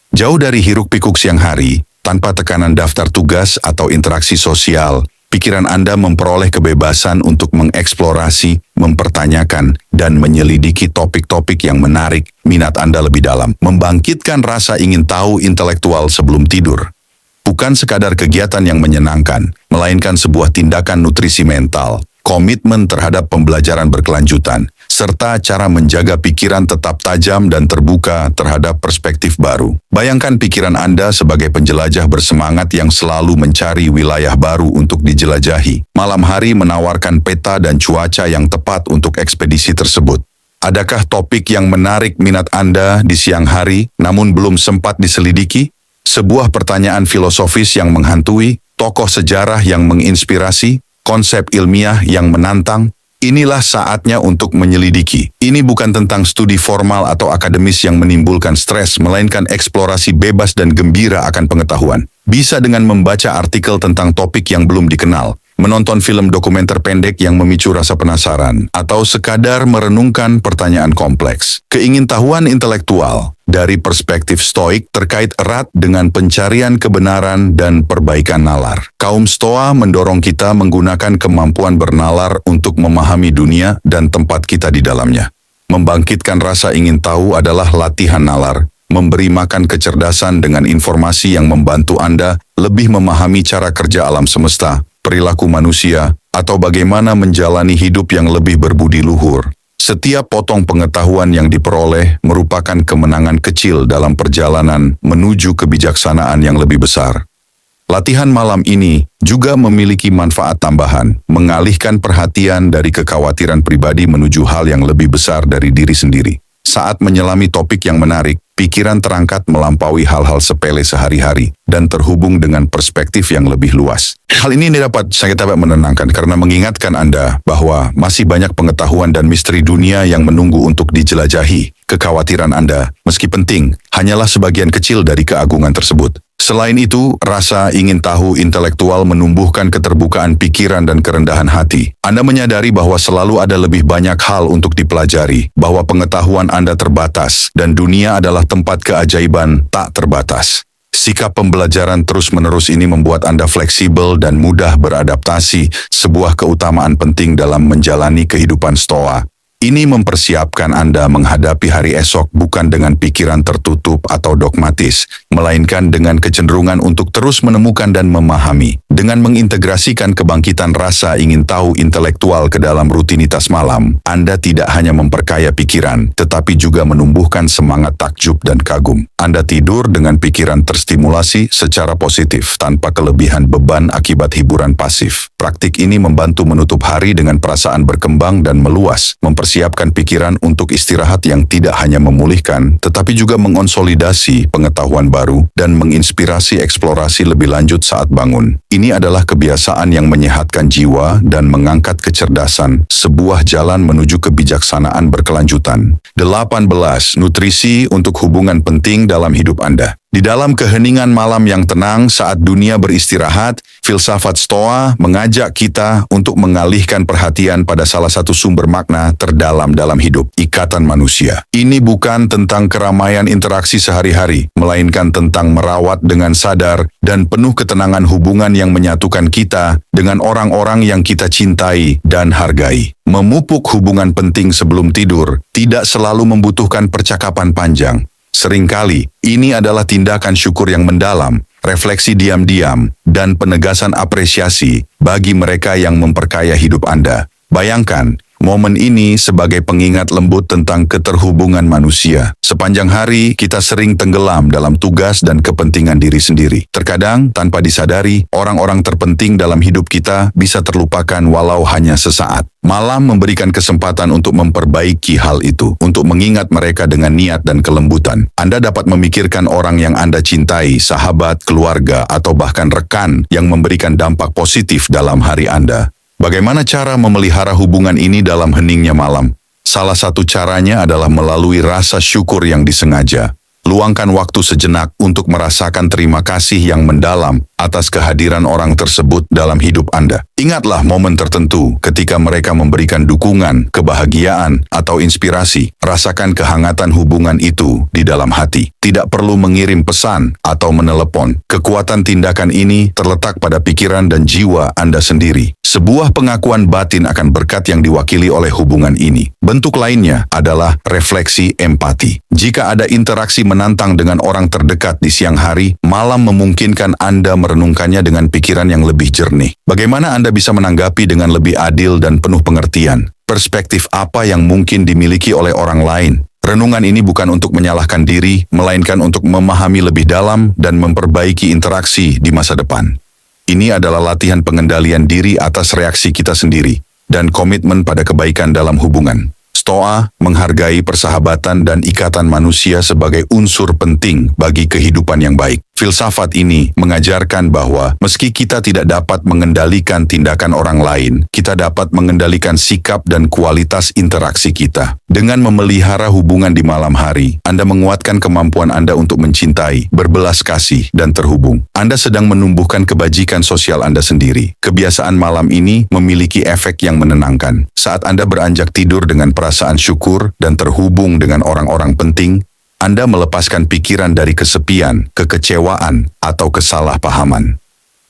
Jauh dari hiruk-pikuk siang hari, tanpa tekanan daftar tugas atau interaksi sosial, pikiran Anda memperoleh kebebasan untuk mengeksplorasi, mempertanyakan, dan menyelidiki topik-topik yang menarik minat Anda lebih dalam. Membangkitkan rasa ingin tahu intelektual sebelum tidur. Bukan sekadar kegiatan yang menyenangkan, melainkan sebuah tindakan nutrisi mental, komitmen terhadap pembelajaran berkelanjutan, serta cara menjaga pikiran tetap tajam dan terbuka terhadap perspektif baru. Bayangkan pikiran Anda sebagai penjelajah bersemangat yang selalu mencari wilayah baru untuk dijelajahi. Malam hari menawarkan peta dan cuaca yang tepat untuk ekspedisi tersebut. Adakah topik yang menarik minat Anda di siang hari namun belum sempat diselidiki? Sebuah pertanyaan filosofis yang menghantui, tokoh sejarah yang menginspirasi, konsep ilmiah yang menantang. Inilah saatnya untuk menyelidiki. Ini bukan tentang studi formal atau akademis yang menimbulkan stres, melainkan eksplorasi bebas dan gembira akan pengetahuan. Bisa dengan membaca artikel tentang topik yang belum dikenal, menonton film dokumenter pendek yang memicu rasa penasaran, atau sekadar merenungkan pertanyaan kompleks. Keingintahuan intelektual dari perspektif Stoik terkait erat dengan pencarian kebenaran dan perbaikan nalar. Kaum Stoa mendorong kita menggunakan kemampuan bernalar untuk memahami dunia dan tempat kita di dalamnya. Membangkitkan rasa ingin tahu adalah latihan nalar, memberi makan kecerdasan dengan informasi yang membantu Anda lebih memahami cara kerja alam semesta, perilaku manusia, atau bagaimana menjalani hidup yang lebih berbudi luhur. Setiap potong pengetahuan yang diperoleh merupakan kemenangan kecil dalam perjalanan menuju kebijaksanaan yang lebih besar. Latihan malam ini juga memiliki manfaat tambahan, mengalihkan perhatian dari kekhawatiran pribadi menuju hal yang lebih besar dari diri sendiri. Saat menyelami topik yang menarik, pikiran terangkat melampaui hal-hal sepele sehari-hari dan terhubung dengan perspektif yang lebih luas. Hal ini dapat sangat menenangkan karena mengingatkan Anda bahwa masih banyak pengetahuan dan misteri dunia yang menunggu untuk dijelajahi. Kekhawatiran Anda, meski penting, hanyalah sebagian kecil dari keagungan tersebut. Selain itu, rasa ingin tahu intelektual menumbuhkan keterbukaan pikiran dan kerendahan hati. Anda menyadari bahwa selalu ada lebih banyak hal untuk dipelajari, bahwa pengetahuan Anda terbatas, dan dunia adalah tempat keajaiban tak terbatas. Sikap pembelajaran terus-menerus ini membuat Anda fleksibel dan mudah beradaptasi, sebuah keutamaan penting dalam menjalani kehidupan Stoa. Ini mempersiapkan Anda menghadapi hari esok bukan dengan pikiran tertutup atau dogmatis, melainkan dengan kecenderungan untuk terus menemukan dan memahami. Dengan mengintegrasikan kebangkitan rasa ingin tahu intelektual ke dalam rutinitas malam, Anda tidak hanya memperkaya pikiran, tetapi juga menumbuhkan semangat takjub dan kagum. Anda tidur dengan pikiran terstimulasi secara positif, tanpa kelebihan beban akibat hiburan pasif. Praktik ini membantu menutup hari dengan perasaan berkembang dan meluas, mempersiapkan pikiran untuk istirahat yang tidak hanya memulihkan, tetapi juga mengonsolidasi pengetahuan baru dan menginspirasi eksplorasi lebih lanjut saat bangun. Ini adalah kebiasaan yang menyehatkan jiwa dan mengangkat kecerdasan, sebuah jalan menuju kebijaksanaan berkelanjutan. 18. Nutrisi untuk hubungan penting dalam hidup Anda. Di dalam keheningan malam yang tenang saat dunia beristirahat, filsafat Stoa mengajak kita untuk mengalihkan perhatian pada salah satu sumber makna terdalam dalam hidup, ikatan manusia. Ini bukan tentang keramaian interaksi sehari-hari, melainkan tentang merawat dengan sadar dan penuh ketenangan hubungan yang menyatukan kita dengan orang-orang yang kita cintai dan hargai. Memupuk hubungan penting sebelum tidur tidak selalu membutuhkan percakapan panjang. Seringkali, ini adalah tindakan syukur yang mendalam, refleksi diam-diam, dan penegasan apresiasi bagi mereka yang memperkaya hidup Anda. Bayangkan, momen ini sebagai pengingat lembut tentang keterhubungan manusia. Sepanjang hari, kita sering tenggelam dalam tugas dan kepentingan diri sendiri. Terkadang, tanpa disadari, orang-orang terpenting dalam hidup kita bisa terlupakan walau hanya sesaat. Malam memberikan kesempatan untuk memperbaiki hal itu, untuk mengingat mereka dengan niat dan kelembutan. Anda dapat memikirkan orang yang Anda cintai, sahabat, keluarga, atau bahkan rekan yang memberikan dampak positif dalam hari Anda. Bagaimana cara memelihara hubungan ini dalam heningnya malam? Salah satu caranya adalah melalui rasa syukur yang disengaja. Luangkan waktu sejenak untuk merasakan terima kasih yang mendalam atas kehadiran orang tersebut dalam hidup Anda. Ingatlah momen tertentu ketika mereka memberikan dukungan, kebahagiaan, atau inspirasi. Rasakan kehangatan hubungan itu di dalam hati. Tidak perlu mengirim pesan atau menelepon. Kekuatan tindakan ini terletak pada pikiran dan jiwa Anda sendiri. Sebuah pengakuan batin akan berkat yang diwakili oleh hubungan ini. Bentuk lainnya adalah refleksi empati. Jika ada interaksi menantang dengan orang terdekat di siang hari, malam memungkinkan Anda merenungkannya dengan pikiran yang lebih jernih. Bagaimana Anda bisa menanggapi dengan lebih adil dan penuh pengertian? Perspektif apa yang mungkin dimiliki oleh orang lain? Renungan ini bukan untuk menyalahkan diri, melainkan untuk memahami lebih dalam dan memperbaiki interaksi di masa depan. Ini adalah latihan pengendalian diri atas reaksi kita sendiri dan komitmen pada kebaikan dalam hubungan. Stoa menghargai persahabatan dan ikatan manusia sebagai unsur penting bagi kehidupan yang baik. Filsafat ini mengajarkan bahwa meski kita tidak dapat mengendalikan tindakan orang lain, kita dapat mengendalikan sikap dan kualitas interaksi kita. Dengan memelihara hubungan di malam hari, Anda menguatkan kemampuan Anda untuk mencintai, berbelas kasih, dan terhubung. Anda sedang menumbuhkan kebajikan sosial Anda sendiri. Kebiasaan malam ini memiliki efek yang menenangkan. Saat Anda beranjak tidur dengan perasaan syukur dan terhubung dengan orang-orang penting, Anda melepaskan pikiran dari kesepian, kekecewaan, atau kesalahpahaman.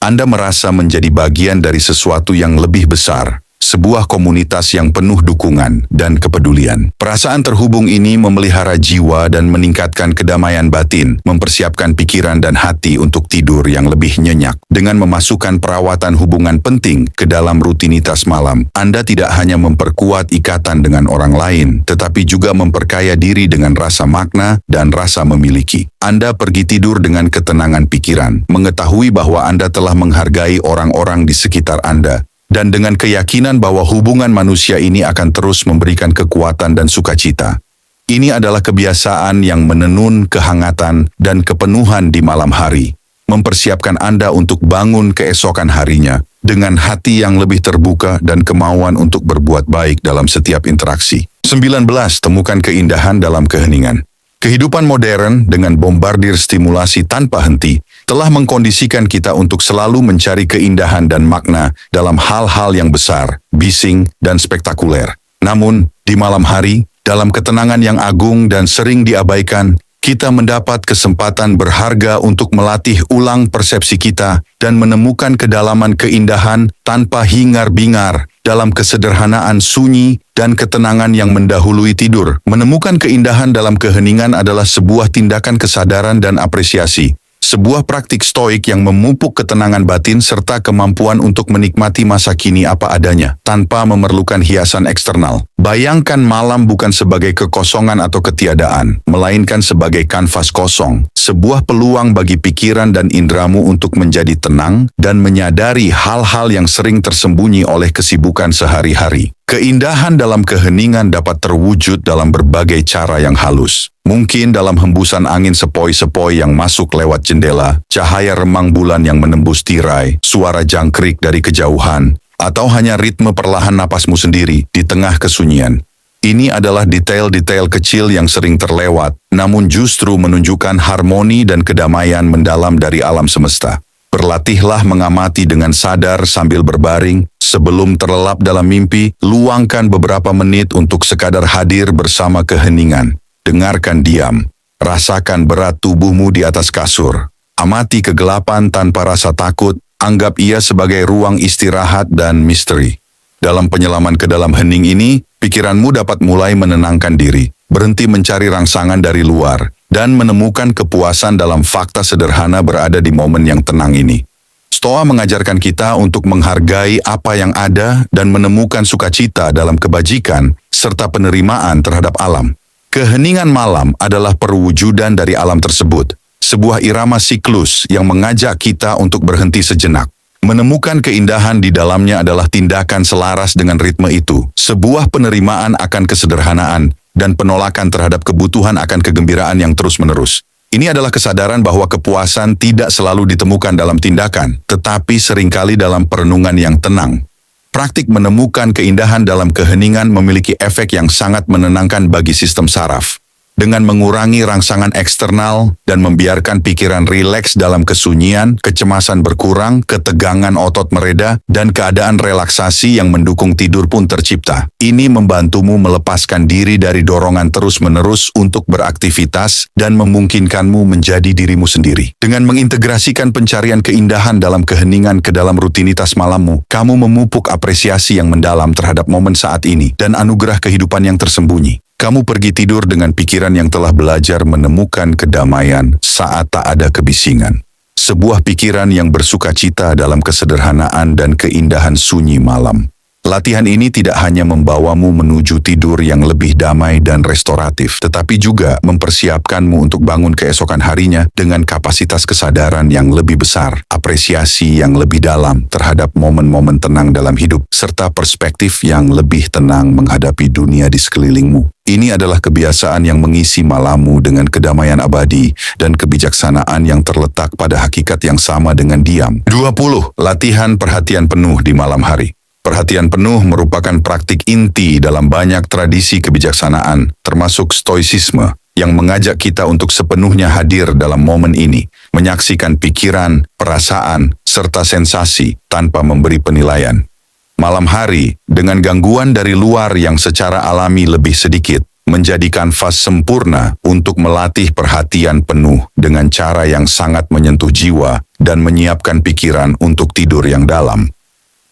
Anda merasa menjadi bagian dari sesuatu yang lebih besar, sebuah komunitas yang penuh dukungan dan kepedulian. Perasaan terhubung ini memelihara jiwa dan meningkatkan kedamaian batin, mempersiapkan pikiran dan hati untuk tidur yang lebih nyenyak. Dengan memasukkan perawatan hubungan penting ke dalam rutinitas malam, Anda tidak hanya memperkuat ikatan dengan orang lain, tetapi juga memperkaya diri dengan rasa makna dan rasa memiliki. Anda pergi tidur dengan ketenangan pikiran, mengetahui bahwa Anda telah menghargai orang-orang di sekitar Anda, dan dengan keyakinan bahwa hubungan manusia ini akan terus memberikan kekuatan dan sukacita. Ini adalah kebiasaan yang menenun kehangatan dan kepenuhan di malam hari, mempersiapkan Anda untuk bangun keesokan harinya dengan hati yang lebih terbuka dan kemauan untuk berbuat baik dalam setiap interaksi. 19. Temukan keindahan dalam keheningan. Kehidupan modern dengan bombardir stimulasi tanpa henti telah mengkondisikan kita untuk selalu mencari keindahan dan makna dalam hal-hal yang besar, bising, dan spektakuler. Namun, di malam hari, dalam ketenangan yang agung dan sering diabaikan, kita mendapat kesempatan berharga untuk melatih ulang persepsi kita dan menemukan kedalaman keindahan tanpa hingar-bingar dalam kesederhanaan sunyi dan ketenangan yang mendahului tidur. Menemukan keindahan dalam keheningan adalah sebuah tindakan kesadaran dan apresiasi. Sebuah praktik stoik yang memupuk ketenangan batin serta kemampuan untuk menikmati masa kini apa adanya, tanpa memerlukan hiasan eksternal. Bayangkan malam bukan sebagai kekosongan atau ketiadaan, melainkan sebagai kanvas kosong, sebuah peluang bagi pikiran dan indramu untuk menjadi tenang dan menyadari hal-hal yang sering tersembunyi oleh kesibukan sehari-hari. Keindahan dalam keheningan dapat terwujud dalam berbagai cara yang halus. Mungkin dalam hembusan angin sepoi-sepoi yang masuk lewat jendela, cahaya remang bulan yang menembus tirai, suara jangkrik dari kejauhan, atau hanya ritme perlahan napasmu sendiri di tengah kesunyian. Ini adalah detail-detail kecil yang sering terlewat, namun justru menunjukkan harmoni dan kedamaian mendalam dari alam semesta. Berlatihlah mengamati dengan sadar sambil berbaring. Sebelum terlelap dalam mimpi, luangkan beberapa menit untuk sekadar hadir bersama keheningan. Dengarkan diam, rasakan berat tubuhmu di atas kasur. Amati kegelapan tanpa rasa takut, anggap ia sebagai ruang istirahat dan misteri. Dalam penyelaman ke dalam hening ini, pikiranmu dapat mulai menenangkan diri, berhenti mencari rangsangan dari luar, dan menemukan kepuasan dalam fakta sederhana berada di momen yang tenang ini. Stoa mengajarkan kita untuk menghargai apa yang ada dan menemukan sukacita dalam kebajikan serta penerimaan terhadap alam. Keheningan malam adalah perwujudan dari alam tersebut, sebuah irama siklus yang mengajak kita untuk berhenti sejenak. Menemukan keindahan di dalamnya adalah tindakan selaras dengan ritme itu, sebuah penerimaan akan kesederhanaan dan penolakan terhadap kebutuhan akan kegembiraan yang terus-menerus. Ini adalah kesadaran bahwa kepuasan tidak selalu ditemukan dalam tindakan, tetapi seringkali dalam perenungan yang tenang. Praktik menemukan keindahan dalam keheningan memiliki efek yang sangat menenangkan bagi sistem saraf. Dengan mengurangi rangsangan eksternal dan membiarkan pikiran rileks dalam kesunyian, kecemasan berkurang, ketegangan otot mereda, dan keadaan relaksasi yang mendukung tidur pun tercipta. Ini membantumu melepaskan diri dari dorongan terus-menerus untuk beraktivitas dan memungkinkanmu menjadi dirimu sendiri. Dengan mengintegrasikan pencarian keindahan dalam keheningan ke dalam rutinitas malammu, kamu memupuk apresiasi yang mendalam terhadap momen saat ini dan anugerah kehidupan yang tersembunyi. Kamu pergi tidur dengan pikiran yang telah belajar menemukan kedamaian saat tak ada kebisingan. Sebuah pikiran yang bersukacita dalam kesederhanaan dan keindahan sunyi malam. Latihan ini tidak hanya membawamu menuju tidur yang lebih damai dan restoratif, tetapi juga mempersiapkanmu untuk bangun keesokan harinya dengan kapasitas kesadaran yang lebih besar, apresiasi yang lebih dalam terhadap momen-momen tenang dalam hidup, serta perspektif yang lebih tenang menghadapi dunia di sekelilingmu. Ini adalah kebiasaan yang mengisi malammu dengan kedamaian abadi dan kebijaksanaan yang terletak pada hakikat yang sama dengan diam. 20. Latihan perhatian penuh di malam hari. Perhatian penuh merupakan praktik inti dalam banyak tradisi kebijaksanaan, termasuk stoicisme, yang mengajak kita untuk sepenuhnya hadir dalam momen ini, menyaksikan pikiran, perasaan, serta sensasi tanpa memberi penilaian. Malam hari, dengan gangguan dari luar yang secara alami lebih sedikit, menjadi kanvas sempurna untuk melatih perhatian penuh dengan cara yang sangat menyentuh jiwa dan menyiapkan pikiran untuk tidur yang dalam.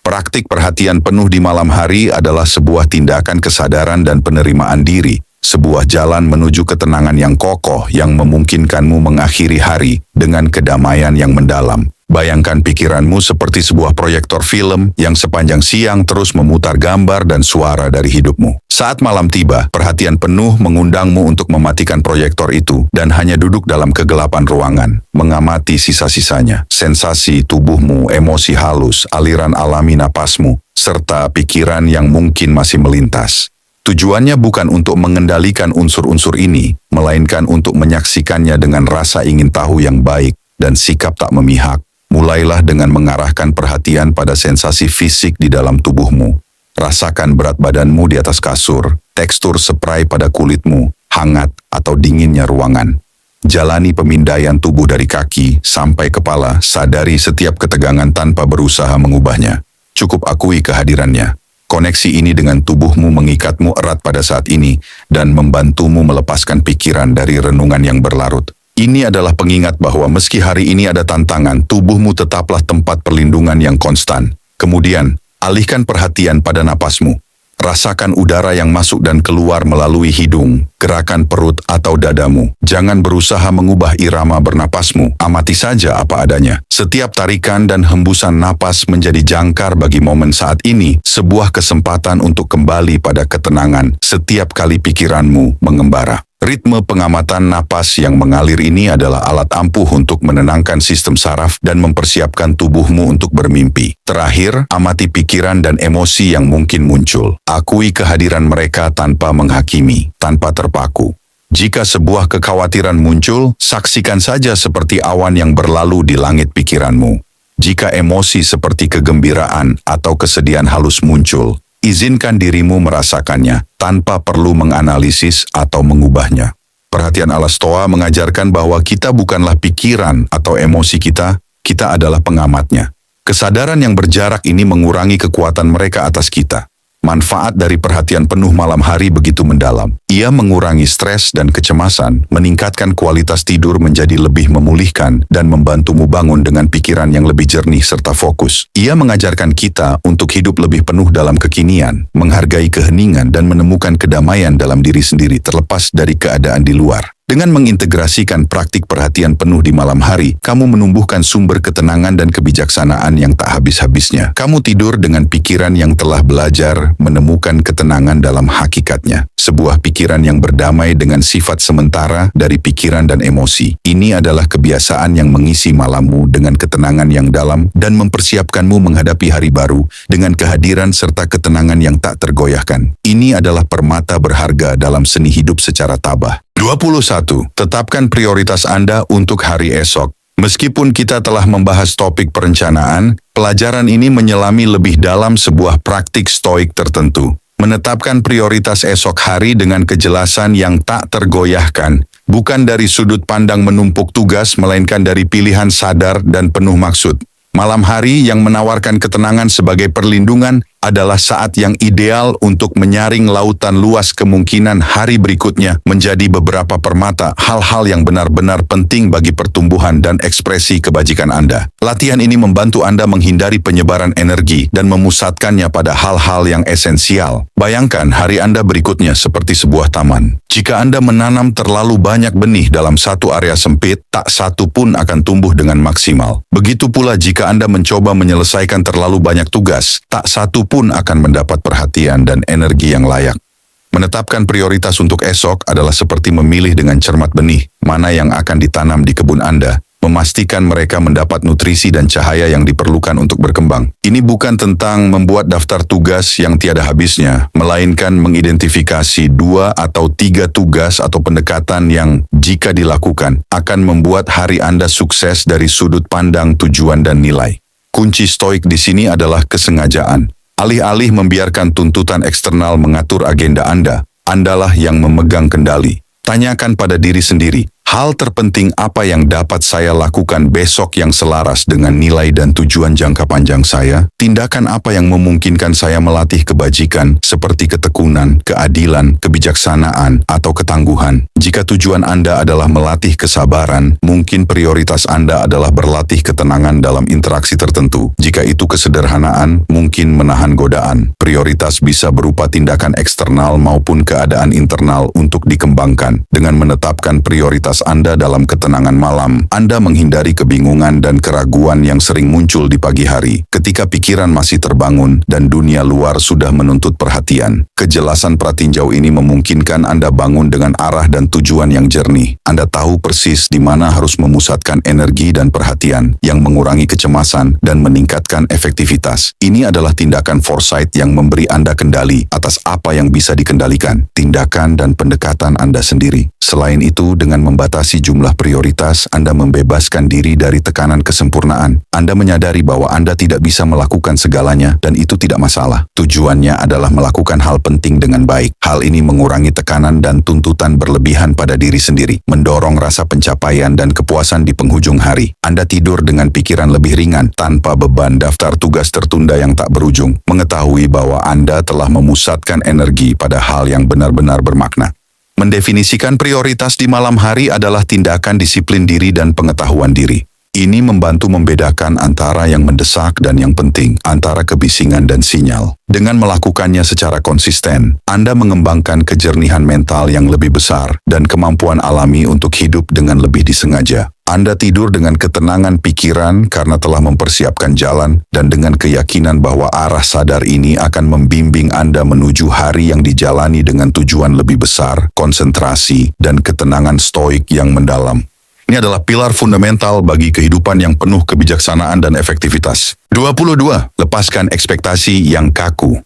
Praktik perhatian penuh di malam hari adalah sebuah tindakan kesadaran dan penerimaan diri, sebuah jalan menuju ketenangan yang kokoh yang memungkinkanmu mengakhiri hari dengan kedamaian yang mendalam. Bayangkan pikiranmu seperti sebuah proyektor film yang sepanjang siang terus memutar gambar dan suara dari hidupmu. Saat malam tiba, perhatian penuh mengundangmu untuk mematikan proyektor itu dan hanya duduk dalam kegelapan ruangan, mengamati sisa-sisanya, sensasi tubuhmu, emosi halus, aliran alami napasmu, serta pikiran yang mungkin masih melintas. Tujuannya bukan untuk mengendalikan unsur-unsur ini, melainkan untuk menyaksikannya dengan rasa ingin tahu yang baik dan sikap tak memihak. Mulailah dengan mengarahkan perhatian pada sensasi fisik di dalam tubuhmu. Rasakan berat badanmu di atas kasur, tekstur spray pada kulitmu, hangat atau dinginnya ruangan. Jalani pemindaian tubuh dari kaki sampai kepala, sadari setiap ketegangan tanpa berusaha mengubahnya. Cukup akui kehadirannya. Koneksi ini dengan tubuhmu mengikatmu erat pada saat ini dan membantumu melepaskan pikiran dari renungan yang berlarut. Ini adalah pengingat bahwa meski hari ini ada tantangan, tubuhmu tetaplah tempat perlindungan yang konstan. Kemudian, alihkan perhatian pada napasmu. Rasakan udara yang masuk dan keluar melalui hidung, gerakan perut atau dadamu. Jangan berusaha mengubah irama bernapasmu, amati saja apa adanya. Setiap tarikan dan hembusan napas menjadi jangkar bagi momen saat ini, sebuah kesempatan untuk kembali pada ketenangan setiap kali pikiranmu mengembara. Ritme pengamatan napas yang mengalir ini adalah alat ampuh untuk menenangkan sistem saraf dan mempersiapkan tubuhmu untuk bermimpi. Terakhir, amati pikiran dan emosi yang mungkin muncul. Akui kehadiran mereka tanpa menghakimi, tanpa terpaku. Jika sebuah kekhawatiran muncul, saksikan saja seperti awan yang berlalu di langit pikiranmu. Jika emosi seperti kegembiraan atau kesedihan halus muncul, izinkan dirimu merasakannya tanpa perlu menganalisis atau mengubahnya. Perhatian ala Stoa mengajarkan bahwa kita bukanlah pikiran atau emosi kita adalah pengamatnya. Kesadaran yang berjarak ini mengurangi kekuatan mereka atas kita. Manfaat dari perhatian penuh malam hari begitu mendalam. Ia mengurangi stres dan kecemasan, meningkatkan kualitas tidur menjadi lebih memulihkan, dan membantumu bangun dengan pikiran yang lebih jernih serta fokus. Ia mengajarkan kita untuk hidup lebih penuh dalam kekinian, menghargai keheningan dan menemukan kedamaian dalam diri sendiri terlepas dari keadaan di luar. Dengan mengintegrasikan praktik perhatian penuh di malam hari, kamu menumbuhkan sumber ketenangan dan kebijaksanaan yang tak habis-habisnya. Kamu tidur dengan pikiran yang telah belajar menemukan ketenangan dalam hakikatnya. Sebuah pikiran yang berdamai dengan sifat sementara dari pikiran dan emosi. Ini adalah kebiasaan yang mengisi malammu dengan ketenangan yang dalam dan mempersiapkanmu menghadapi hari baru dengan kehadiran serta ketenangan yang tak tergoyahkan. Ini adalah permata berharga dalam seni hidup secara tabah. 21. Tetapkan prioritas Anda untuk hari esok. Meskipun kita telah membahas topik perencanaan, pelajaran ini menyelami lebih dalam sebuah praktik stoik tertentu. Menetapkan prioritas esok hari dengan kejelasan yang tak tergoyahkan, bukan dari sudut pandang menumpuk tugas, melainkan dari pilihan sadar dan penuh maksud. Malam hari yang menawarkan ketenangan sebagai perlindungan adalah saat yang ideal untuk menyaring lautan luas kemungkinan hari berikutnya menjadi beberapa permata hal-hal yang benar-benar penting bagi pertumbuhan dan ekspresi kebajikan Anda. Latihan ini membantu Anda menghindari penyebaran energi dan memusatkannya pada hal-hal yang esensial. Bayangkan hari Anda berikutnya seperti sebuah taman. Jika Anda menanam terlalu banyak benih dalam satu area sempit, tak satu pun akan tumbuh dengan maksimal. Begitu pula jika Anda mencoba menyelesaikan terlalu banyak tugas, tak satu pun pun akan mendapat perhatian dan energi yang layak. Menetapkan prioritas untuk esok adalah seperti memilih dengan cermat benih mana yang akan ditanam di kebun Anda, memastikan mereka mendapat nutrisi dan cahaya yang diperlukan untuk berkembang. Ini bukan tentang membuat daftar tugas yang tiada habisnya, melainkan mengidentifikasi 2 atau 3 tugas atau pendekatan yang jika dilakukan akan membuat hari Anda sukses dari sudut pandang tujuan dan nilai. Kunci stoik di sini adalah kesengajaan. Alih-alih membiarkan tuntutan eksternal mengatur agenda Anda, Andalah yang memegang kendali. Tanyakan pada diri sendiri, hal terpenting apa yang dapat saya lakukan besok yang selaras dengan nilai dan tujuan jangka panjang saya? Tindakan apa yang memungkinkan saya melatih kebajikan seperti ketekunan, keadilan, kebijaksanaan, atau ketangguhan? Jika tujuan Anda adalah melatih kesabaran, mungkin prioritas Anda adalah berlatih ketenangan dalam interaksi tertentu. Jika itu kesederhanaan, mungkin menahan godaan. Prioritas bisa berupa tindakan eksternal maupun keadaan internal untuk dikembangkan. Dengan menetapkan prioritas Anda dalam ketenangan malam, Anda menghindari kebingungan dan keraguan yang sering muncul di pagi hari. Ketika pikiran masih terbangun dan dunia luar sudah menuntut perhatian, kejelasan pratinjau ini memungkinkan Anda bangun dengan arah dan tujuan yang jernih. Anda tahu persis di mana harus memusatkan energi dan perhatian yang mengurangi kecemasan dan meningkatkan efektivitas. Ini adalah tindakan foresight yang memberi Anda kendali atas apa yang bisa dikendalikan, tindakan dan pendekatan Anda sendiri. Selain itu, dengan membatasi jumlah prioritas, Anda membebaskan diri dari tekanan kesempurnaan. Anda menyadari bahwa Anda tidak bisa melakukan segalanya dan itu tidak masalah. Tujuannya adalah melakukan hal penting dengan baik. Hal ini mengurangi tekanan dan tuntutan berlebihan pada diri sendiri, mendorong rasa pencapaian dan kepuasan di penghujung hari. Anda tidur dengan pikiran lebih ringan tanpa beban daftar tugas tertunda yang tak berujung, mengetahui bahwa Anda telah memusatkan energi pada hal yang benar-benar bermakna. Mendefinisikan prioritas di malam hari adalah tindakan disiplin diri dan pengetahuan diri. Ini membantu membedakan antara yang mendesak dan yang penting, antara kebisingan dan sinyal. Dengan melakukannya secara konsisten, Anda mengembangkan kejernihan mental yang lebih besar dan kemampuan alami untuk hidup dengan lebih disengaja. Anda tidur dengan ketenangan pikiran karena telah mempersiapkan jalan dan dengan keyakinan bahwa arah sadar ini akan membimbing Anda menuju hari yang dijalani dengan tujuan lebih besar, konsentrasi, dan ketenangan stoik yang mendalam. Ini adalah pilar fundamental bagi kehidupan yang penuh kebijaksanaan dan efektivitas. 22. Lepaskan ekspektasi yang kaku.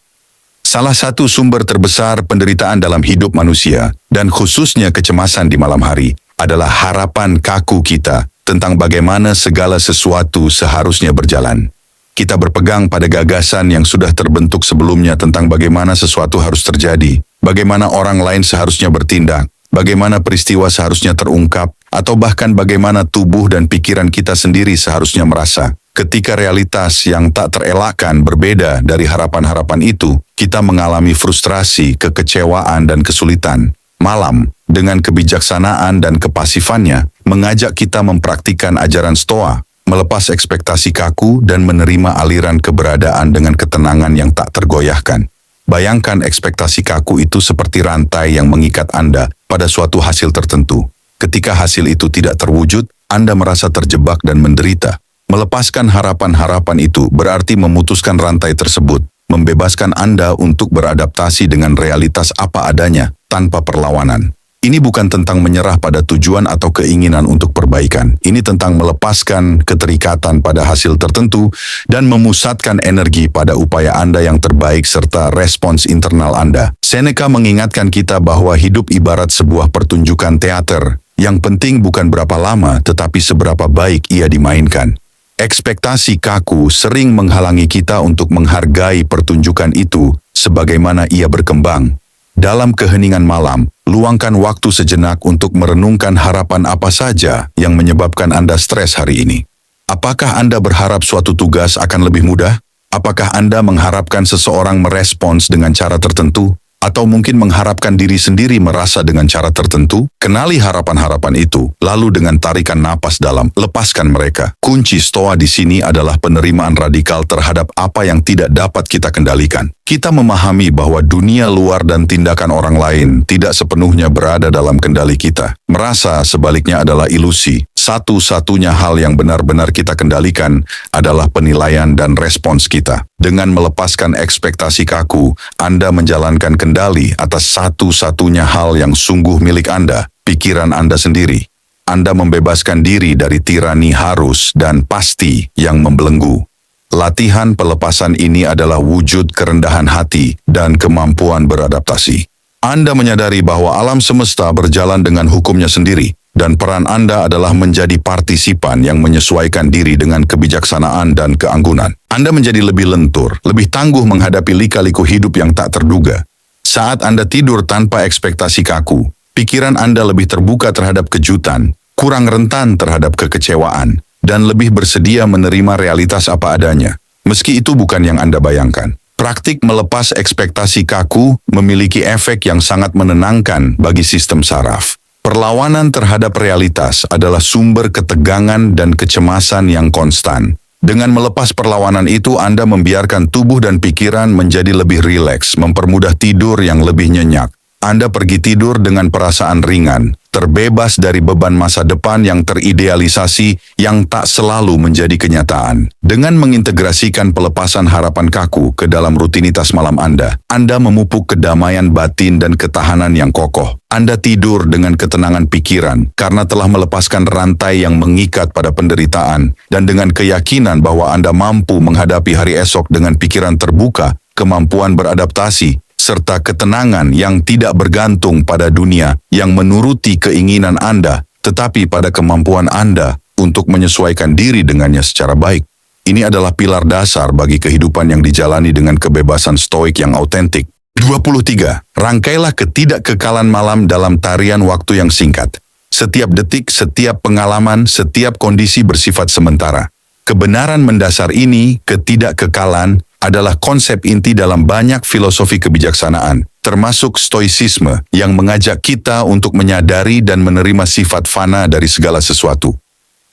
Salah satu sumber terbesar penderitaan dalam hidup manusia, dan khususnya kecemasan di malam hari, adalah harapan kaku kita tentang bagaimana segala sesuatu seharusnya berjalan. Kita berpegang pada gagasan yang sudah terbentuk sebelumnya tentang bagaimana sesuatu harus terjadi, bagaimana orang lain seharusnya bertindak, bagaimana peristiwa seharusnya terungkap, atau bahkan bagaimana tubuh dan pikiran kita sendiri seharusnya merasa. Ketika realitas yang tak terelakkan berbeda dari harapan-harapan itu, kita mengalami frustrasi, kekecewaan, dan kesulitan. Malam, dengan kebijaksanaan dan kepasifannya, mengajak kita mempraktikkan ajaran Stoa, melepas ekspektasi kaku dan menerima aliran keberadaan dengan ketenangan yang tak tergoyahkan. Bayangkan ekspektasi kaku itu seperti rantai yang mengikat Anda pada suatu hasil tertentu. Ketika hasil itu tidak terwujud, Anda merasa terjebak dan menderita. Melepaskan harapan-harapan itu berarti memutuskan rantai tersebut, membebaskan Anda untuk beradaptasi dengan realitas apa adanya, tanpa perlawanan. Ini bukan tentang menyerah pada tujuan atau keinginan untuk perbaikan. Ini tentang melepaskan keterikatan pada hasil tertentu dan memusatkan energi pada upaya Anda yang terbaik serta respons internal Anda. Seneca mengingatkan kita bahwa hidup ibarat sebuah pertunjukan teater. Yang penting bukan berapa lama, tetapi seberapa baik ia dimainkan. Ekspektasi kaku sering menghalangi kita untuk menghargai pertunjukan itu sebagaimana ia berkembang. Dalam keheningan malam, luangkan waktu sejenak untuk merenungkan harapan apa saja yang menyebabkan Anda stres hari ini. Apakah Anda berharap suatu tugas akan lebih mudah? Apakah Anda mengharapkan seseorang merespons dengan cara tertentu? Atau mungkin mengharapkan diri sendiri merasa dengan cara tertentu? Kenali harapan-harapan itu, lalu dengan tarikan napas dalam, lepaskan mereka. Kunci Stoa di sini adalah penerimaan radikal terhadap apa yang tidak dapat kita kendalikan. Kita memahami bahwa dunia luar dan tindakan orang lain tidak sepenuhnya berada dalam kendali kita. Merasa sebaliknya adalah ilusi. Satu-satunya hal yang benar-benar kita kendalikan adalah penilaian dan respons kita. Dengan melepaskan ekspektasi kaku, Anda menjalankan kendali atas satu-satunya hal yang sungguh milik Anda, pikiran Anda sendiri. Anda membebaskan diri dari tirani harus dan pasti yang membelenggu. Latihan pelepasan ini adalah wujud kerendahan hati dan kemampuan beradaptasi. Anda menyadari bahwa alam semesta berjalan dengan hukumnya sendiri, dan peran Anda adalah menjadi partisipan yang menyesuaikan diri dengan kebijaksanaan dan keanggunan. Anda menjadi lebih lentur, lebih tangguh menghadapi lika-liku hidup yang tak terduga. Saat Anda tidur tanpa ekspektasi kaku, pikiran Anda lebih terbuka terhadap kejutan, kurang rentan terhadap kekecewaan, dan lebih bersedia menerima realitas apa adanya, meski itu bukan yang Anda bayangkan. Praktik melepas ekspektasi kaku memiliki efek yang sangat menenangkan bagi sistem saraf. Perlawanan terhadap realitas adalah sumber ketegangan dan kecemasan yang konstan. Dengan melepas perlawanan itu, Anda membiarkan tubuh dan pikiran menjadi lebih rileks, mempermudah tidur yang lebih nyenyak. Anda pergi tidur dengan perasaan ringan, terbebas dari beban masa depan yang teridealisasi yang tak selalu menjadi kenyataan. Dengan mengintegrasikan pelepasan harapan kaku ke dalam rutinitas malam Anda memupuk kedamaian batin dan ketahanan yang kokoh. Anda tidur dengan ketenangan pikiran karena telah melepaskan rantai yang mengikat pada penderitaan, dan dengan keyakinan bahwa Anda mampu menghadapi hari esok dengan pikiran terbuka, kemampuan beradaptasi, serta ketenangan yang tidak bergantung pada dunia yang menuruti keinginan Anda, tetapi pada kemampuan Anda untuk menyesuaikan diri dengannya secara baik. Ini adalah pilar dasar bagi kehidupan yang dijalani dengan kebebasan stoik yang autentik. 23. Rangkailah ketidakkekalan malam dalam tarian waktu yang singkat. Setiap detik, setiap pengalaman, setiap kondisi bersifat sementara. Kebenaran mendasar ini, ketidakkekalan, adalah konsep inti dalam banyak filosofi kebijaksanaan, termasuk stoicisme yang mengajak kita untuk menyadari dan menerima sifat fana dari segala sesuatu.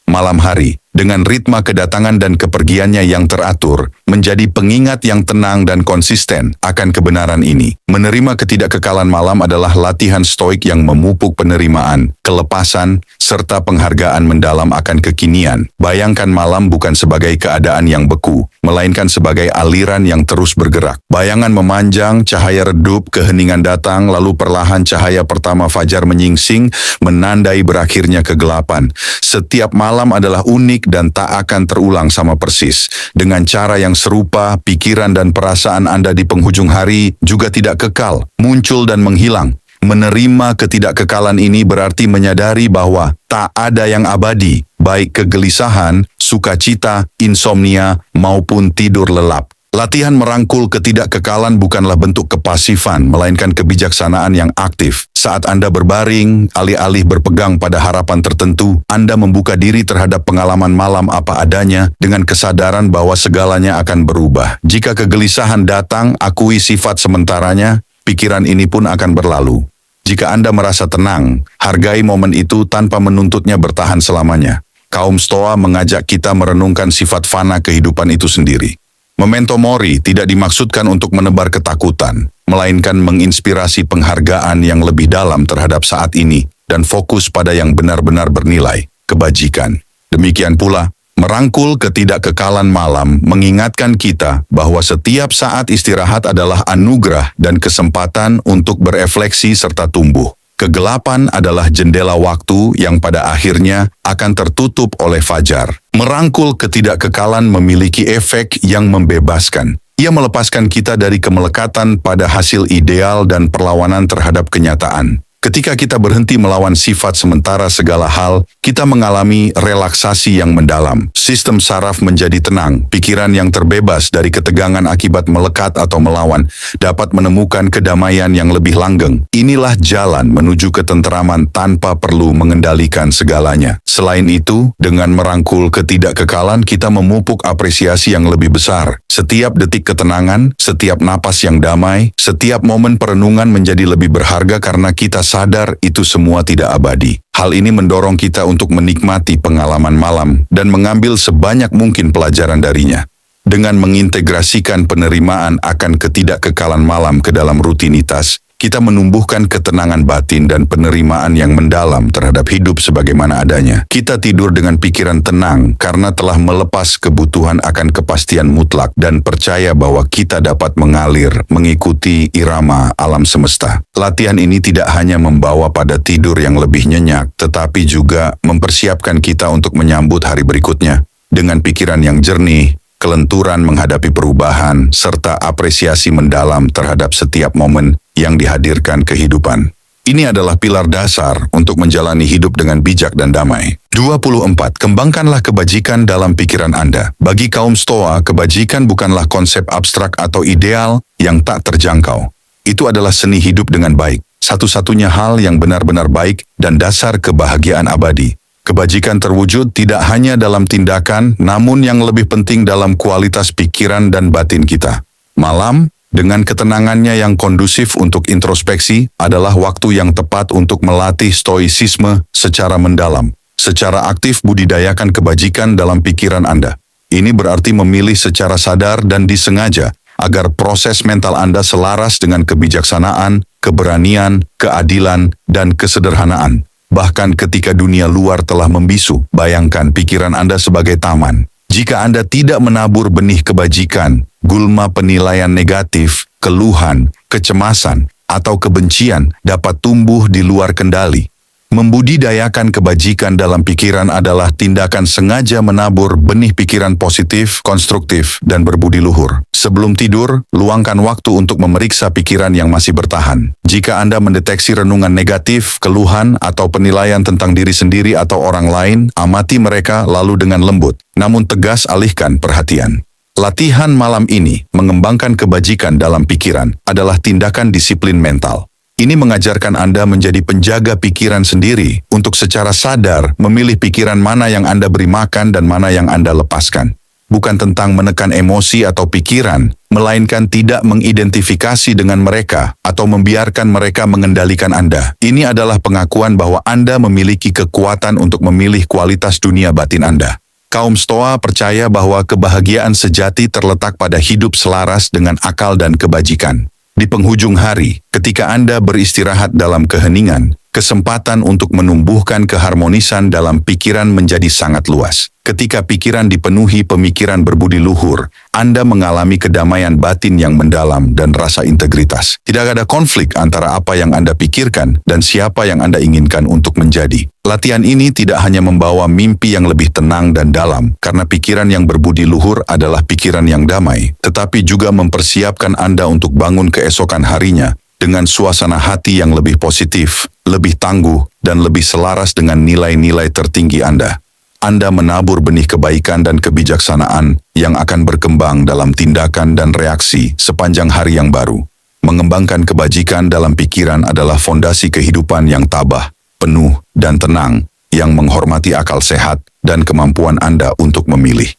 Malam hari, dengan ritma kedatangan dan kepergiannya yang teratur, menjadi pengingat yang tenang dan konsisten akan kebenaran ini. Menerima ketidakkekalan malam adalah latihan stoik yang memupuk penerimaan, kelepasan, serta penghargaan mendalam akan kekinian. Bayangkan malam bukan sebagai keadaan yang beku, melainkan sebagai aliran yang terus bergerak. Bayangan memanjang, cahaya redup, keheningan datang, lalu perlahan cahaya pertama fajar menyingsing, menandai berakhirnya kegelapan. Setiap malam adalah unik dan tak akan terulang sama persis. Dengan cara yang serupa, pikiran dan perasaan Anda di penghujung hari juga tidak kekal, muncul dan menghilang. Menerima ketidakkekalan ini berarti menyadari bahwa tak ada yang abadi, baik kegelisahan, sukacita, insomnia, maupun tidur lelap. Latihan merangkul ketidakkekalan bukanlah bentuk kepasifan, melainkan kebijaksanaan yang aktif. Saat Anda berbaring, alih-alih berpegang pada harapan tertentu, Anda membuka diri terhadap pengalaman malam apa adanya dengan kesadaran bahwa segalanya akan berubah. Jika kegelisahan datang, akui sifat sementaranya, pikiran ini pun akan berlalu. Jika Anda merasa tenang, hargai momen itu tanpa menuntutnya bertahan selamanya. Kaum Stoa mengajak kita merenungkan sifat fana kehidupan itu sendiri. Memento mori tidak dimaksudkan untuk menebar ketakutan, melainkan menginspirasi penghargaan yang lebih dalam terhadap saat ini dan fokus pada yang benar-benar bernilai, kebajikan. Demikian pula, merangkul ketidakkekalan malam mengingatkan kita bahwa setiap saat istirahat adalah anugerah dan kesempatan untuk berefleksi serta tumbuh. Kegelapan adalah jendela waktu yang pada akhirnya akan tertutup oleh fajar. Merangkul ketidakkekalan memiliki efek yang membebaskan. Ia melepaskan kita dari kemelekatan pada hasil ideal dan perlawanan terhadap kenyataan. Ketika kita berhenti melawan sifat sementara segala hal, kita mengalami relaksasi yang mendalam. Sistem saraf menjadi tenang, pikiran yang terbebas dari ketegangan akibat melekat atau melawan dapat menemukan kedamaian yang lebih langgeng. Inilah jalan menuju ketenteraman tanpa perlu mengendalikan segalanya. Selain itu, dengan merangkul ketidakkekalan, kita memupuk apresiasi yang lebih besar. Setiap detik ketenangan, setiap napas yang damai, setiap momen perenungan menjadi lebih berharga karena kita sadar itu semua tidak abadi. Hal ini mendorong kita untuk menikmati pengalaman malam dan mengambil sebanyak mungkin pelajaran darinya. Dengan mengintegrasikan penerimaan akan ketidakkekalan malam ke dalam rutinitas, Kita menumbuhkan ketenangan batin dan penerimaan yang mendalam terhadap hidup sebagaimana adanya. Kita tidur dengan pikiran tenang karena telah melepas kebutuhan akan kepastian mutlak dan percaya bahwa kita dapat mengalir mengikuti irama alam semesta. Latihan ini tidak hanya membawa pada tidur yang lebih nyenyak, tetapi juga mempersiapkan kita untuk menyambut hari berikutnya dengan pikiran yang jernih, kelenturan menghadapi perubahan, serta apresiasi mendalam terhadap setiap momen yang dihadirkan kehidupan. Ini adalah pilar dasar untuk menjalani hidup dengan bijak dan damai. 24. Kembangkanlah kebajikan dalam pikiran Anda. Bagi kaum Stoa, kebajikan bukanlah konsep abstrak atau ideal yang tak terjangkau. Itu adalah seni hidup dengan baik, satu-satunya hal yang benar-benar baik dan dasar kebahagiaan abadi. Kebajikan terwujud tidak hanya dalam tindakan, namun yang lebih penting dalam kualitas pikiran dan batin kita. Malam, dengan ketenangannya yang kondusif untuk introspeksi, adalah waktu yang tepat untuk melatih stoisisme secara mendalam. Secara aktif budidayakan kebajikan dalam pikiran Anda. Ini berarti memilih secara sadar dan disengaja, agar proses mental Anda selaras dengan kebijaksanaan, keberanian, keadilan, dan kesederhanaan. Bahkan ketika dunia luar telah membisu, bayangkan pikiran Anda sebagai taman. Jika Anda tidak menabur benih kebajikan, gulma penilaian negatif, keluhan, kecemasan, atau kebencian dapat tumbuh di luar kendali. Membudidayakan kebajikan dalam pikiran adalah tindakan sengaja menabur benih pikiran positif, konstruktif, dan berbudi luhur. Sebelum tidur, luangkan waktu untuk memeriksa pikiran yang masih bertahan. Jika Anda mendeteksi renungan negatif, keluhan, atau penilaian tentang diri sendiri atau orang lain, amati mereka lalu dengan lembut, namun tegas alihkan perhatian. Latihan malam ini, mengembangkan kebajikan dalam pikiran, adalah tindakan disiplin mental. Ini mengajarkan Anda menjadi penjaga pikiran sendiri untuk secara sadar memilih pikiran mana yang Anda beri makan dan mana yang Anda lepaskan. Bukan tentang menekan emosi atau pikiran, melainkan tidak mengidentifikasi dengan mereka atau membiarkan mereka mengendalikan Anda. Ini adalah pengakuan bahwa Anda memiliki kekuatan untuk memilih kualitas dunia batin Anda. Kaum Stoa percaya bahwa kebahagiaan sejati terletak pada hidup selaras dengan akal dan kebajikan. Di penghujung hari, ketika Anda beristirahat dalam keheningan, kesempatan untuk menumbuhkan keharmonisan dalam pikiran menjadi sangat luas. Ketika pikiran dipenuhi pemikiran berbudi luhur, Anda mengalami kedamaian batin yang mendalam dan rasa integritas. Tidak ada konflik antara apa yang Anda pikirkan dan siapa yang Anda inginkan untuk menjadi. Latihan ini tidak hanya membawa mimpi yang lebih tenang dan dalam, karena pikiran yang berbudi luhur adalah pikiran yang damai, tetapi juga mempersiapkan Anda untuk bangun keesokan harinya dengan suasana hati yang lebih positif, lebih tangguh, dan lebih selaras dengan nilai-nilai tertinggi Anda. Anda menabur benih kebaikan dan kebijaksanaan yang akan berkembang dalam tindakan dan reaksi sepanjang hari yang baru. Mengembangkan kebajikan dalam pikiran adalah fondasi kehidupan yang tabah, penuh, dan tenang, yang menghormati akal sehat dan kemampuan Anda untuk memilih.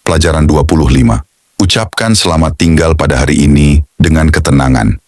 Pelajaran 25. Ucapkan selamat tinggal pada hari ini dengan ketenangan.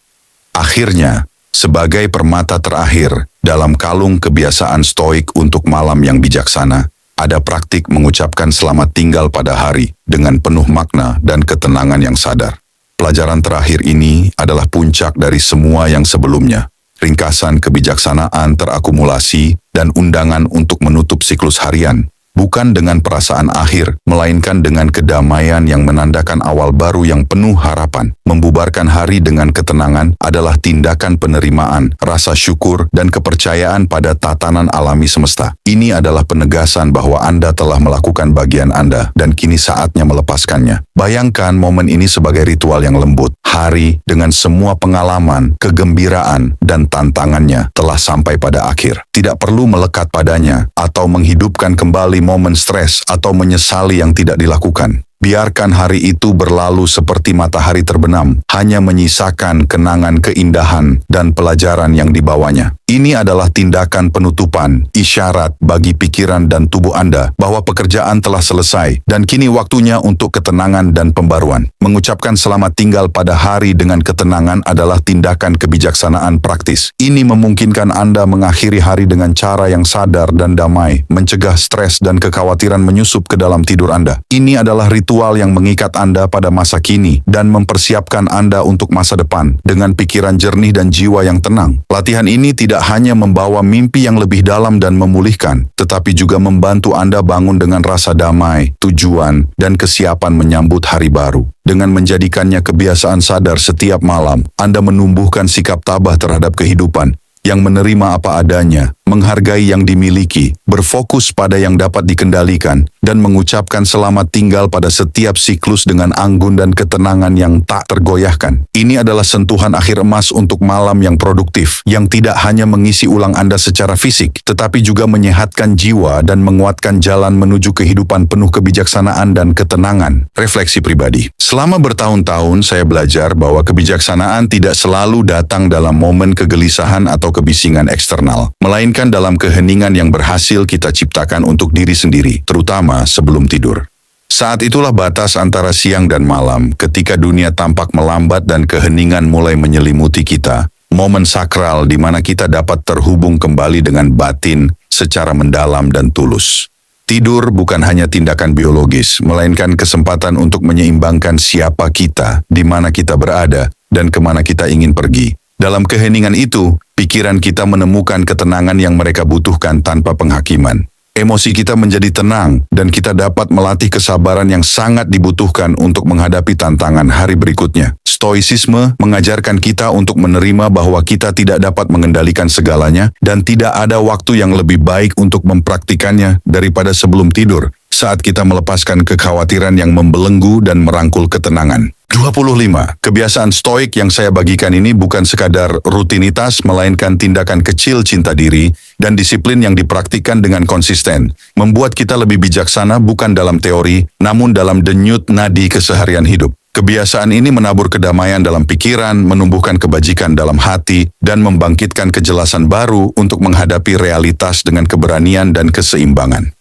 Akhirnya, sebagai permata terakhir dalam kalung kebiasaan stoik untuk malam yang bijaksana, ada praktik mengucapkan selamat tinggal pada hari dengan penuh makna dan ketenangan yang sadar. Pelajaran terakhir ini adalah puncak dari semua yang sebelumnya. Ringkasan kebijaksanaan terakumulasi dan undangan untuk menutup siklus harian. Bukan dengan perasaan akhir, melainkan dengan kedamaian yang menandakan awal baru yang penuh harapan. Membubarkan hari dengan ketenangan adalah tindakan penerimaan, rasa syukur, dan kepercayaan pada tatanan alami semesta. Ini adalah penegasan bahwa Anda telah melakukan bagian Anda, dan kini saatnya melepaskannya. Bayangkan momen ini sebagai ritual yang lembut. Hari dengan semua pengalaman, kegembiraan, dan tantangannya telah sampai pada akhir. Tidak perlu melekat padanya atau menghidupkan kembali momen stres atau menyesali yang tidak dilakukan. Biarkan hari itu berlalu seperti matahari terbenam, hanya menyisakan kenangan keindahan dan pelajaran yang dibawanya. Ini adalah tindakan penutupan, isyarat bagi pikiran dan tubuh Anda bahwa pekerjaan telah selesai dan kini waktunya untuk ketenangan dan pembaruan. Mengucapkan selamat tinggal pada hari dengan ketenangan adalah tindakan kebijaksanaan praktis. Ini memungkinkan Anda mengakhiri hari dengan cara yang sadar dan damai, mencegah stres dan kekhawatiran menyusup ke dalam tidur Anda. Ini adalah ritual yang mengikat Anda pada masa kini dan mempersiapkan Anda untuk masa depan dengan pikiran jernih dan jiwa yang tenang. Latihan ini tidak hanya membawa mimpi yang lebih dalam dan memulihkan, tetapi juga membantu Anda bangun dengan rasa damai, tujuan, dan kesiapan menyambut hari baru. Dengan menjadikannya kebiasaan sadar setiap malam, Anda menumbuhkan sikap tabah terhadap kehidupan, yang menerima apa adanya, menghargai yang dimiliki, berfokus pada yang dapat dikendalikan, dan mengucapkan selamat tinggal pada setiap siklus dengan anggun dan ketenangan yang tak tergoyahkan. Ini adalah sentuhan akhir emas untuk malam yang produktif, yang tidak hanya mengisi ulang Anda secara fisik, tetapi juga menyehatkan jiwa dan menguatkan jalan menuju kehidupan penuh kebijaksanaan dan ketenangan. Refleksi pribadi. Selama bertahun-tahun, saya belajar bahwa kebijaksanaan tidak selalu datang dalam momen kegelisahan atau kebisingan eksternal, melainkan dalam keheningan yang berhasil kita ciptakan untuk diri sendiri, terutama sebelum tidur. Saat itulah batas antara siang dan malam, ketika dunia tampak melambat dan keheningan mulai menyelimuti kita, momen sakral di mana kita dapat terhubung kembali dengan batin secara mendalam dan tulus. Tidur bukan hanya tindakan biologis, melainkan kesempatan untuk menyeimbangkan siapa kita, di mana kita berada, dan kemana kita ingin pergi. Dalam keheningan itu, pikiran kita menemukan ketenangan yang mereka butuhkan tanpa penghakiman. Emosi kita menjadi tenang, dan kita dapat melatih kesabaran yang sangat dibutuhkan untuk menghadapi tantangan hari berikutnya. Stoicisme mengajarkan kita untuk menerima bahwa kita tidak dapat mengendalikan segalanya, dan tidak ada waktu yang lebih baik untuk mempraktikannya daripada sebelum tidur, saat kita melepaskan kekhawatiran yang membelenggu dan merangkul ketenangan. 25. Kebiasaan stoik yang saya bagikan ini bukan sekadar rutinitas, melainkan tindakan kecil cinta diri dan disiplin yang dipraktikkan dengan konsisten. Membuat kita lebih bijaksana bukan dalam teori, namun dalam denyut nadi keseharian hidup. Kebiasaan ini menabur kedamaian dalam pikiran, menumbuhkan kebajikan dalam hati, dan membangkitkan kejelasan baru untuk menghadapi realitas dengan keberanian dan keseimbangan.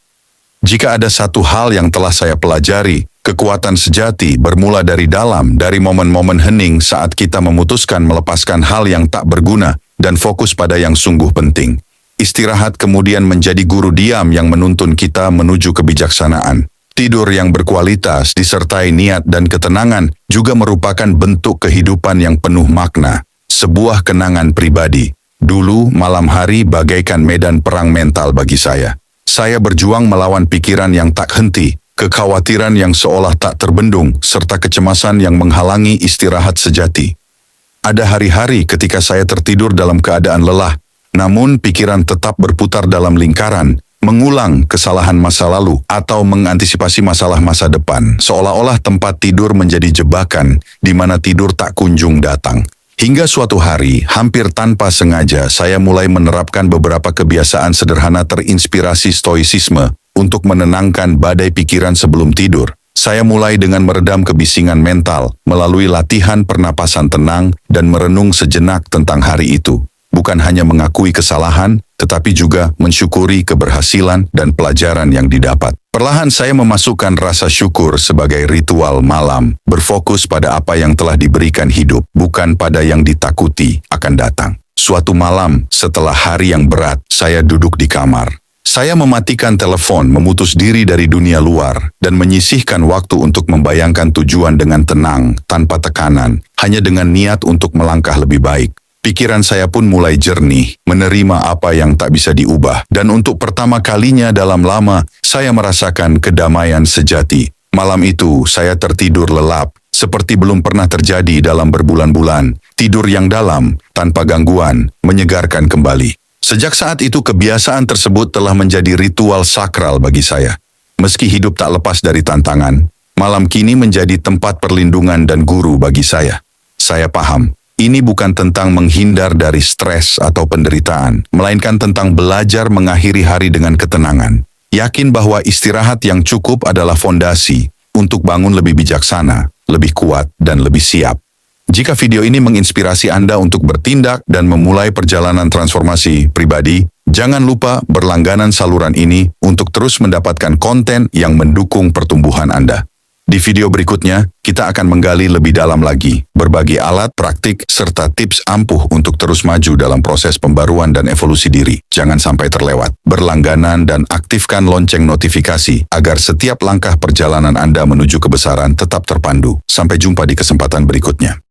Jika ada satu hal yang telah saya pelajari, kekuatan sejati bermula dari dalam, dari momen-momen hening saat kita memutuskan melepaskan hal yang tak berguna dan fokus pada yang sungguh penting. Istirahat kemudian menjadi guru diam yang menuntun kita menuju kebijaksanaan. Tidur yang berkualitas disertai niat dan ketenangan juga merupakan bentuk kehidupan yang penuh makna. Sebuah kenangan pribadi. Dulu malam hari bagaikan medan perang mental bagi saya. Saya berjuang melawan pikiran yang tak henti, kekhawatiran yang seolah tak terbendung, serta kecemasan yang menghalangi istirahat sejati. Ada hari-hari ketika saya tertidur dalam keadaan lelah, namun pikiran tetap berputar dalam lingkaran, mengulang kesalahan masa lalu atau mengantisipasi masalah masa depan, seolah-olah tempat tidur menjadi jebakan di mana tidur tak kunjung datang. Hingga suatu hari, hampir tanpa sengaja, saya mulai menerapkan beberapa kebiasaan sederhana terinspirasi stoicisme untuk menenangkan badai pikiran sebelum tidur. Saya mulai dengan meredam kebisingan mental melalui latihan pernapasan tenang dan merenung sejenak tentang hari itu. Bukan hanya mengakui kesalahan, tetapi juga mensyukuri keberhasilan dan pelajaran yang didapat. Perlahan saya memasukkan rasa syukur sebagai ritual malam, berfokus pada apa yang telah diberikan hidup, bukan pada yang ditakuti akan datang. Suatu malam, setelah hari yang berat, saya duduk di kamar. Saya mematikan telepon, memutus diri dari dunia luar, dan menyisihkan waktu untuk membayangkan tujuan dengan tenang, tanpa tekanan, hanya dengan niat untuk melangkah lebih baik. Pikiran saya pun mulai jernih, menerima apa yang tak bisa diubah, dan untuk pertama kalinya dalam lama, saya merasakan kedamaian sejati. Malam itu, saya tertidur lelap, seperti belum pernah terjadi dalam berbulan-bulan. Tidur yang dalam, tanpa gangguan, menyegarkan kembali. Sejak saat itu, kebiasaan tersebut telah menjadi ritual sakral bagi saya. Meski hidup tak lepas dari tantangan, malam kini menjadi tempat perlindungan dan guru bagi saya. Saya paham. Ini bukan tentang menghindar dari stres atau penderitaan, melainkan tentang belajar mengakhiri hari dengan ketenangan. Yakin bahwa istirahat yang cukup adalah fondasi untuk bangun lebih bijaksana, lebih kuat, dan lebih siap. Jika video ini menginspirasi Anda untuk bertindak dan memulai perjalanan transformasi pribadi, jangan lupa berlangganan saluran ini untuk terus mendapatkan konten yang mendukung pertumbuhan Anda. Di video berikutnya, kita akan menggali lebih dalam lagi, berbagi alat, praktik, serta tips ampuh untuk terus maju dalam proses pembaruan dan evolusi diri. Jangan sampai terlewat. Berlangganan dan aktifkan lonceng notifikasi agar setiap langkah perjalanan Anda menuju kebesaran tetap terpandu. Sampai jumpa di kesempatan berikutnya.